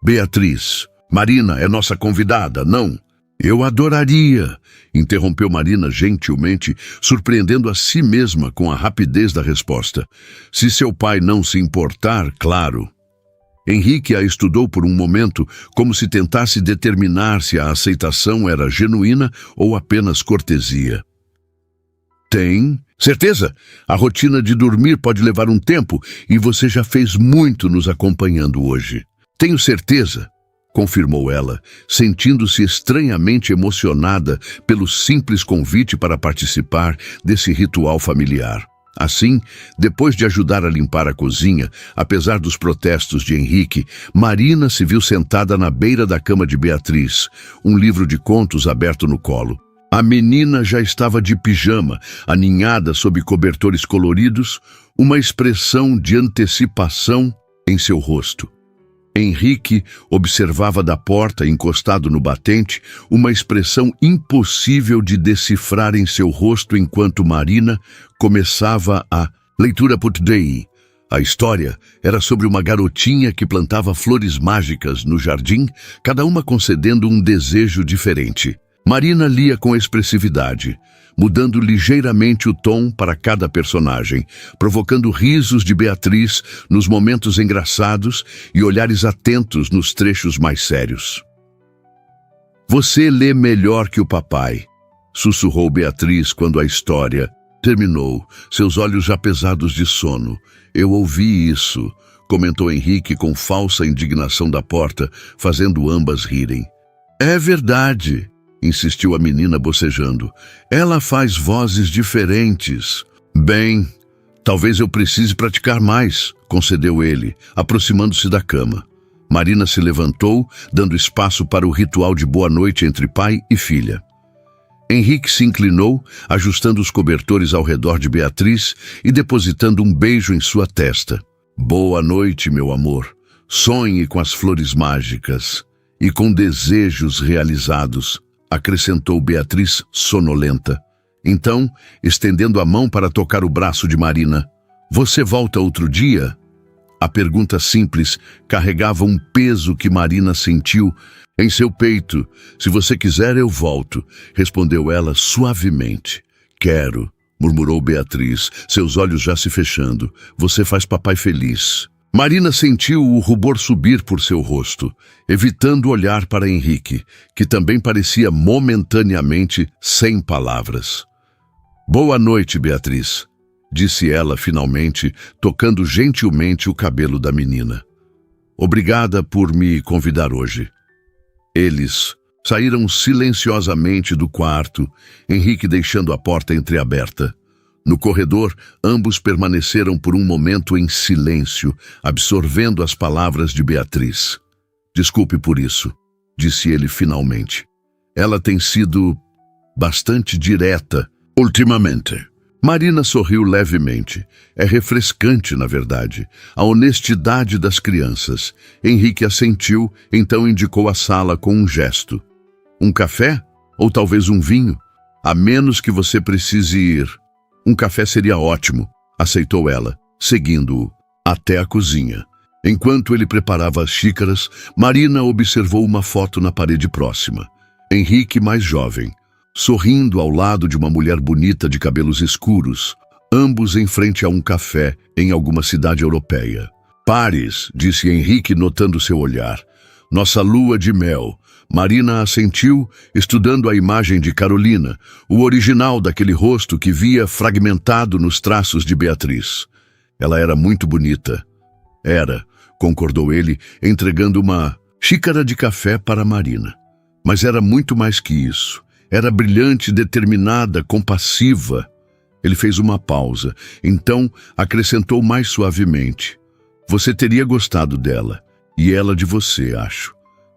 "Beatriz, Marina é nossa convidada, não?" "Eu adoraria", interrompeu Marina gentilmente, surpreendendo a si mesma com a rapidez da resposta. "Se seu pai não se importar, claro." Henrique a estudou por um momento, como se tentasse determinar se a aceitação era genuína ou apenas cortesia. "Tem certeza? A rotina de dormir pode levar um tempo e você já fez muito nos acompanhando hoje." "Tenho certeza", confirmou ela, sentindo-se estranhamente emocionada pelo simples convite para participar desse ritual familiar. Assim, depois de ajudar a limpar a cozinha, apesar dos protestos de Henrique, Marina se viu sentada na beira da cama de Beatriz, um livro de contos aberto no colo. A menina já estava de pijama, aninhada sob cobertores coloridos, uma expressão de antecipação em seu rosto. Henrique observava da porta, encostado no batente, uma expressão impossível de decifrar em seu rosto enquanto Marina começava a leitura Put Dei. A história era sobre uma garotinha que plantava flores mágicas no jardim, cada uma concedendo um desejo diferente. Marina lia com expressividade, mudando ligeiramente o tom para cada personagem, provocando risos de Beatriz nos momentos engraçados e olhares atentos nos trechos mais sérios. "Você lê melhor que o papai", sussurrou Beatriz quando a história terminou, seus olhos já pesados de sono. "Eu ouvi isso", comentou Henrique com falsa indignação da porta, fazendo ambas rirem. "É verdade", insistiu a menina bocejando. "Ela faz vozes diferentes." "Bem, talvez eu precise praticar mais", concedeu ele, aproximando-se da cama. Marina se levantou, dando espaço para o ritual de boa noite entre pai e filha. Henrique se inclinou, ajustando os cobertores ao redor de Beatriz e depositando um beijo em sua testa. "Boa noite, meu amor. Sonhe com as flores mágicas e com desejos realizados", acrescentou Beatriz sonolenta. Então, estendendo a mão para tocar o braço de Marina, "Você volta outro dia?" A pergunta simples carregava um peso que Marina sentiu em seu peito. "Se você quiser, eu volto", respondeu ela suavemente. "Quero", murmurou Beatriz, seus olhos já se fechando. "Você faz papai feliz." Marina sentiu o rubor subir por seu rosto, evitando olhar para Henrique, que também parecia momentaneamente sem palavras. "Boa noite, Beatriz", disse ela finalmente, tocando gentilmente o cabelo da menina. "Obrigada por me convidar hoje." Eles saíram silenciosamente do quarto, Henrique deixando a porta entreaberta. No corredor, ambos permaneceram por um momento em silêncio, absorvendo as palavras de Beatriz. "Desculpe por isso", disse ele finalmente. "Ela tem sido bastante direta ultimamente." Marina sorriu levemente. "É refrescante, na verdade, a honestidade das crianças." Henrique assentiu, então indicou a sala com um gesto. "Um café? Ou talvez um vinho? A menos que você precise ir." "Um café seria ótimo", aceitou ela, seguindo-o até a cozinha. Enquanto ele preparava as xícaras, Marina observou uma foto na parede próxima. Henrique mais jovem, sorrindo ao lado de uma mulher bonita de cabelos escuros, ambos em frente a um café em alguma cidade europeia. "Paris", disse Henrique notando seu olhar. "Nossa lua de mel." Marina assentiu, estudando a imagem de Carolina, o original daquele rosto que via fragmentado nos traços de Beatriz. "Ela era muito bonita." "Era", concordou ele, entregando uma xícara de café para Marina. "Mas era muito mais que isso. Era brilhante, determinada, compassiva." Ele fez uma pausa, então acrescentou mais suavemente. "Você teria gostado dela, e ela de você, acho."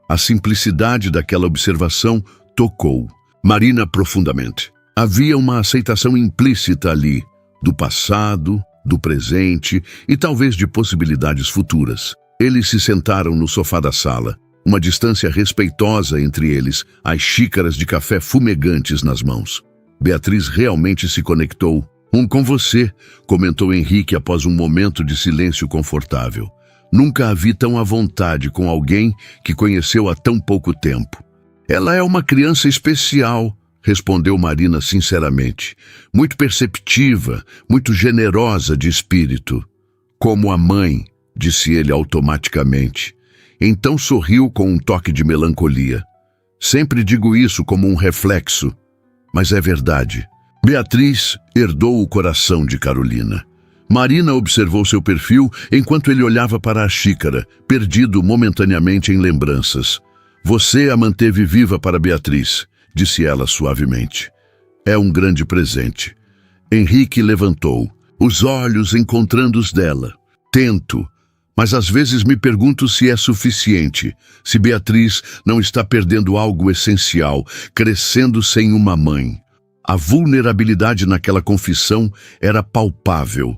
A simplicidade daquela observação tocou Marina profundamente. Havia uma aceitação implícita ali, do passado, do presente e talvez de possibilidades futuras. Eles se sentaram no sofá da sala, uma distância respeitosa entre eles, as xícaras de café fumegantes nas mãos. Beatriz realmente se conectou. Com você", comentou Henrique após um momento de silêncio confortável. "Nunca a vi tão à vontade com alguém que conheceu há tão pouco tempo." "Ela é uma criança especial", respondeu Marina sinceramente. "Muito perceptiva, muito generosa de espírito." "Como a mãe", disse ele automaticamente. Então sorriu com um toque de melancolia. "Sempre digo isso como um reflexo, mas é verdade." Beatriz herdou o coração de Carolina. Marina observou seu perfil enquanto ele olhava para a xícara, perdido momentaneamente em lembranças. "Você a manteve viva para Beatriz", disse ela suavemente. "É um grande presente." Henrique levantou. os olhos encontrando os dela. Tento, mas às vezes me pergunto se é suficiente, se Beatriz não está perdendo algo essencial, crescendo sem uma mãe. A vulnerabilidade naquela confissão era palpável.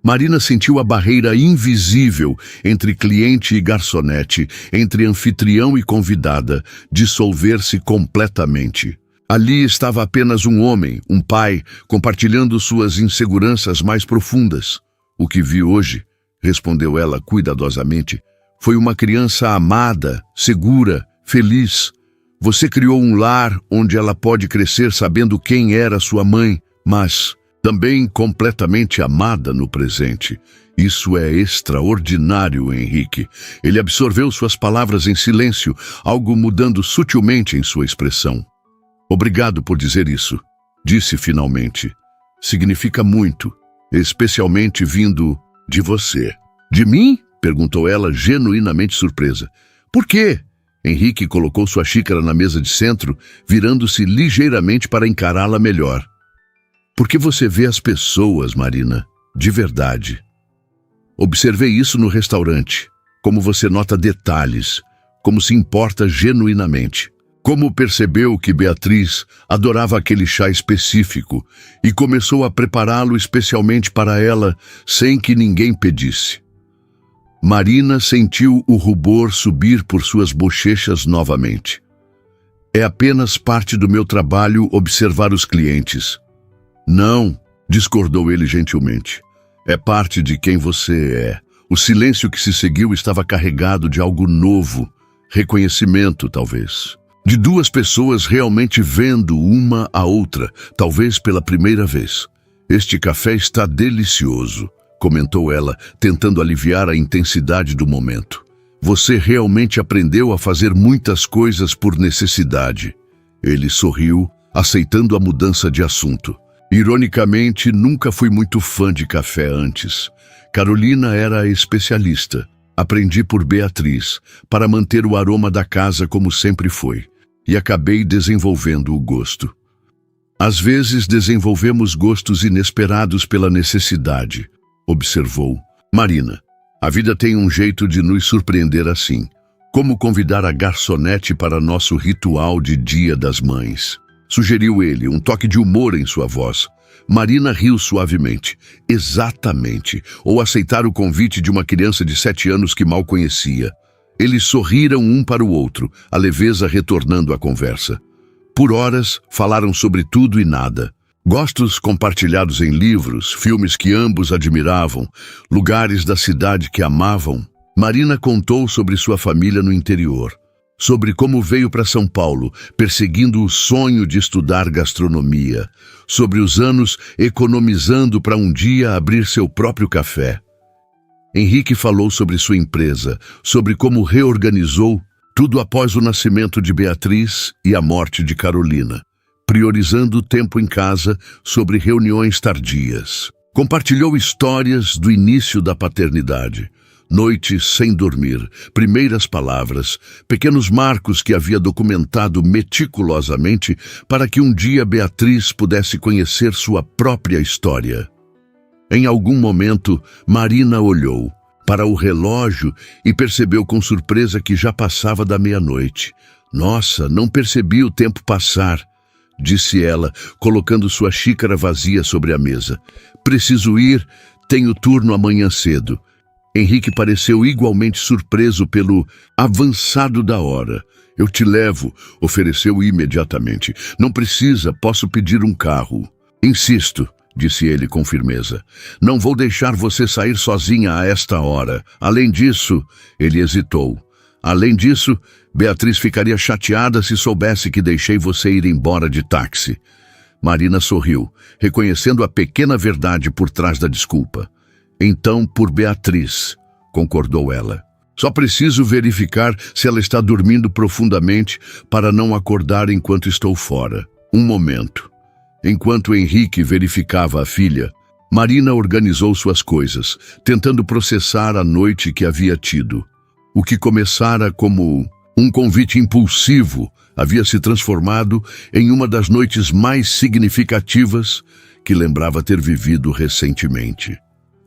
Marina sentiu a barreira invisível entre cliente e garçonete, entre anfitrião e convidada, dissolver-se completamente. Ali estava apenas um homem, um pai, compartilhando suas inseguranças mais profundas. O que vi hoje, respondeu ela cuidadosamente, foi uma criança amada, segura, feliz. Você criou um lar onde ela pode crescer sabendo quem era sua mãe, mas também completamente amada no presente. Isso é extraordinário, Henrique. Ele absorveu suas palavras em silêncio, algo mudando sutilmente em sua expressão. Obrigado por dizer isso, disse finalmente. Significa muito, especialmente vindo de você. De mim? Perguntou ela, genuinamente surpresa. Por quê? Henrique colocou sua xícara na mesa de centro, virando-se ligeiramente para encará-la melhor. Porque você vê as pessoas, Marina, de verdade. Observei isso no restaurante, como você nota detalhes, como se importa genuinamente. Como percebeu que Beatriz adorava aquele chá específico e começou a prepará-lo especialmente para ela, sem que ninguém pedisse. Marina sentiu o rubor subir por suas bochechas novamente. É apenas parte do meu trabalho observar os clientes. Não, discordou ele gentilmente. É parte de quem você é. O silêncio que se seguiu estava carregado de algo novo, reconhecimento, talvez. De duas pessoas realmente vendo uma a outra, talvez pela primeira vez. Este café está delicioso, comentou ela, tentando aliviar a intensidade do momento. Você realmente aprendeu a fazer muitas coisas por necessidade. Ele sorriu, aceitando a mudança de assunto. Ironicamente, nunca fui muito fã de café antes. Carolina era a especialista. Aprendi por Beatriz, para manter o aroma da casa como sempre foi. E acabei desenvolvendo o gosto. Às vezes desenvolvemos gostos inesperados pela necessidade, observou. Marina, a vida tem um jeito de nos surpreender assim. Como convidar a garçonete para nosso ritual de Dia das Mães? Sugeriu ele, um toque de humor em sua voz. Marina riu suavemente. Exatamente. Ou aceitar o convite de uma criança de 7 anos que mal conhecia. Eles sorriram um para o outro, a leveza retornando à conversa. Por horas, falaram sobre tudo e nada. Gostos compartilhados em livros, filmes que ambos admiravam, lugares da cidade que amavam. Marina contou sobre sua família no interior, sobre como veio para São Paulo, perseguindo o sonho de estudar gastronomia, sobre os anos economizando para um dia abrir seu próprio café. Henrique falou sobre sua empresa, sobre como reorganizou tudo após o nascimento de Beatriz e a morte de Carolina, priorizando o tempo em casa sobre reuniões tardias. Compartilhou histórias do início da paternidade, noites sem dormir, primeiras palavras, pequenos marcos que havia documentado meticulosamente para que um dia Beatriz pudesse conhecer sua própria história. Em algum momento, Marina olhou para o relógio e percebeu com surpresa que já passava da meia-noite. Nossa, não percebi o tempo passar, disse ela, colocando sua xícara vazia sobre a mesa. Preciso ir, tenho turno amanhã cedo. Henrique pareceu igualmente surpreso pelo avançado da hora. Eu te levo, ofereceu imediatamente. Não precisa, posso pedir um carro. Insisto, disse ele com firmeza. Não vou deixar você sair sozinha a esta hora. Além disso, ele hesitou. Além disso, Beatriz ficaria chateada se soubesse que deixei você ir embora de táxi. Marina sorriu, reconhecendo a pequena verdade por trás da desculpa. Então, por Beatriz, concordou ela. Só preciso verificar se ela está dormindo profundamente para não acordar enquanto estou fora. Um momento. Enquanto Henrique verificava a filha, Marina organizou suas coisas, tentando processar a noite que havia tido. O que começara como um convite impulsivo havia se transformado em uma das noites mais significativas que lembrava ter vivido recentemente.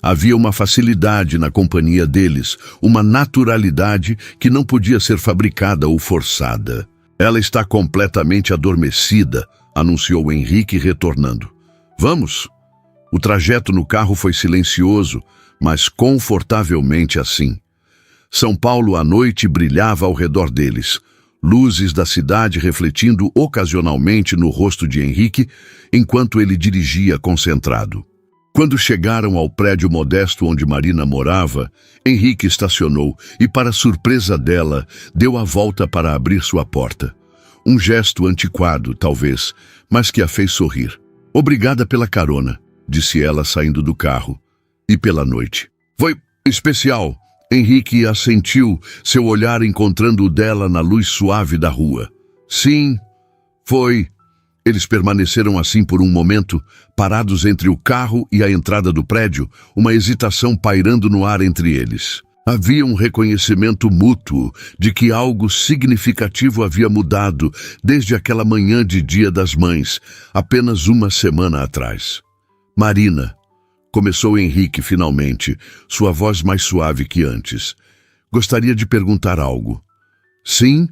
Havia uma facilidade na companhia deles, uma naturalidade que não podia ser fabricada ou forçada. Ela está completamente adormecida, anunciou Henrique retornando. Vamos? O trajeto no carro foi silencioso, mas confortavelmente assim. São Paulo à noite brilhava ao redor deles, luzes da cidade refletindo ocasionalmente no rosto de Henrique, enquanto ele dirigia concentrado. Quando chegaram ao prédio modesto onde Marina morava, Henrique estacionou e, para surpresa dela, deu a volta para abrir sua porta. Um gesto antiquado, talvez, mas que a fez sorrir. Obrigada pela carona, disse ela saindo do carro. E pela noite. Foi especial. Henrique assentiu, seu olhar encontrando o dela na luz suave da rua. Sim, foi. Eles permaneceram assim por um momento, parados entre o carro e a entrada do prédio, uma hesitação pairando no ar entre eles. Havia um reconhecimento mútuo de que algo significativo havia mudado desde aquela manhã de Dia das Mães, apenas uma semana atrás. Marina, começou Henrique finalmente, sua voz mais suave que antes. Gostaria de perguntar algo. Sim,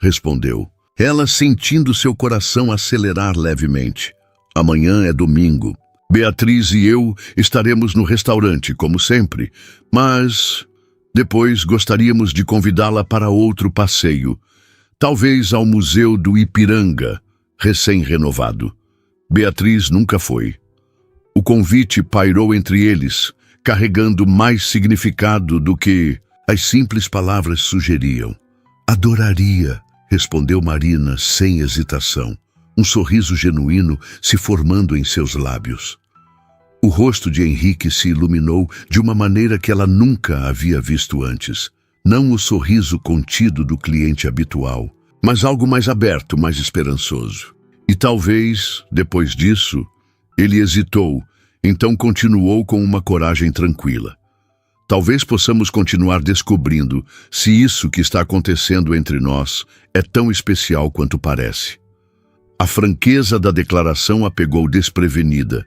respondeu. Ela sentindo seu coração acelerar levemente. Amanhã é domingo. Beatriz e eu estaremos no restaurante, como sempre, mas depois gostaríamos de convidá-la para outro passeio. Talvez ao Museu do Ipiranga, recém-renovado. Beatriz nunca foi. O convite pairou entre eles, carregando mais significado do que as simples palavras sugeriam. Adoraria, respondeu Marina sem hesitação, um sorriso genuíno se formando em seus lábios. O rosto de Henrique se iluminou de uma maneira que ela nunca havia visto antes. Não o sorriso contido do cliente habitual, mas algo mais aberto, mais esperançoso. E talvez, depois disso, ele hesitou, então continuou com uma coragem tranquila. Talvez possamos continuar descobrindo se isso que está acontecendo entre nós é tão especial quanto parece. A franqueza da declaração a pegou desprevenida,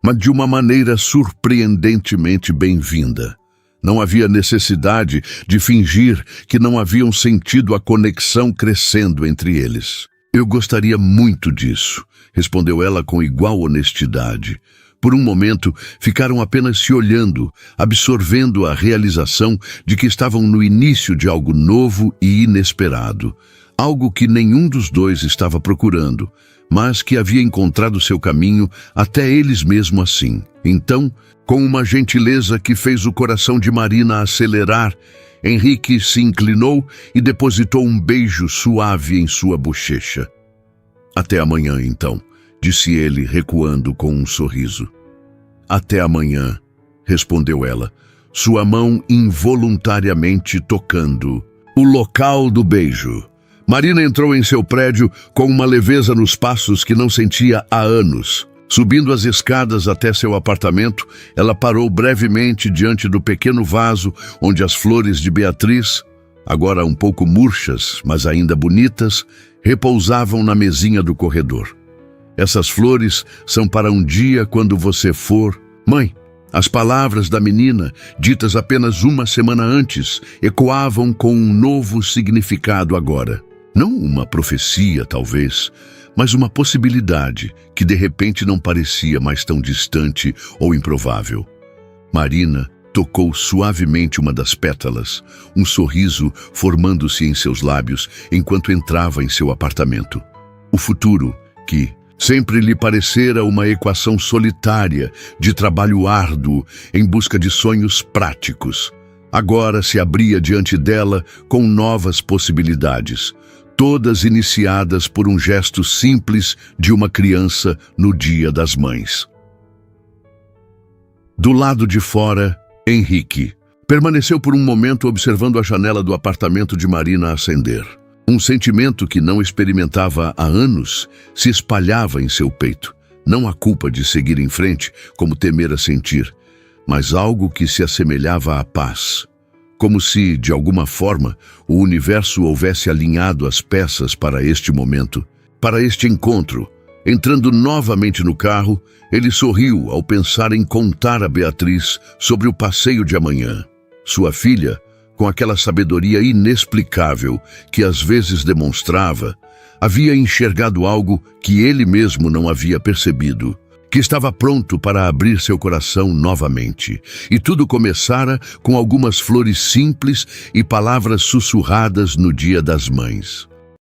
mas de uma maneira surpreendentemente bem-vinda. Não havia necessidade de fingir que não haviam sentido a conexão crescendo entre eles. Eu gostaria muito disso, respondeu ela com igual honestidade. Por um momento, ficaram apenas se olhando, absorvendo a realização de que estavam no início de algo novo e inesperado. Algo que nenhum dos dois estava procurando, mas que havia encontrado seu caminho até eles mesmo assim. Então, com uma gentileza que fez o coração de Marina acelerar, Henrique se inclinou e depositou um beijo suave em sua bochecha. Até amanhã, então, disse ele, recuando com um sorriso. Até amanhã, respondeu ela, sua mão involuntariamente tocando o local do beijo. Marina entrou em seu prédio com uma leveza nos passos que não sentia há anos. Subindo as escadas até seu apartamento, ela parou brevemente diante do pequeno vaso onde as flores de Beatriz, agora um pouco murchas, mas ainda bonitas, repousavam na mesinha do corredor. Essas flores são para um dia quando você for... Mãe, as palavras da menina, ditas apenas uma semana antes, ecoavam com um novo significado agora. Não uma profecia, talvez, mas uma possibilidade que de repente não parecia mais tão distante ou improvável. Marina tocou suavemente uma das pétalas, um sorriso formando-se em seus lábios enquanto entrava em seu apartamento. O futuro, que sempre lhe parecera uma equação solitária de trabalho árduo em busca de sonhos práticos, agora se abria diante dela com novas possibilidades, todas iniciadas por um gesto simples de uma criança no Dia das Mães. Do lado de fora, Henrique permaneceu por um momento observando a janela do apartamento de Marina acender. Um sentimento que não experimentava há anos se espalhava em seu peito. Não a culpa de seguir em frente, como temera sentir, mas algo que se assemelhava à paz. Como se, de alguma forma, o universo houvesse alinhado as peças para este momento, para este encontro, Entrando novamente no carro, ele sorriu ao pensar em contar a Beatriz sobre o passeio de amanhã. Sua filha, com aquela sabedoria inexplicável que às vezes demonstrava, havia enxergado algo que ele mesmo não havia percebido, que estava pronto para abrir seu coração novamente. E tudo começara com algumas flores simples e palavras sussurradas no Dia das Mães.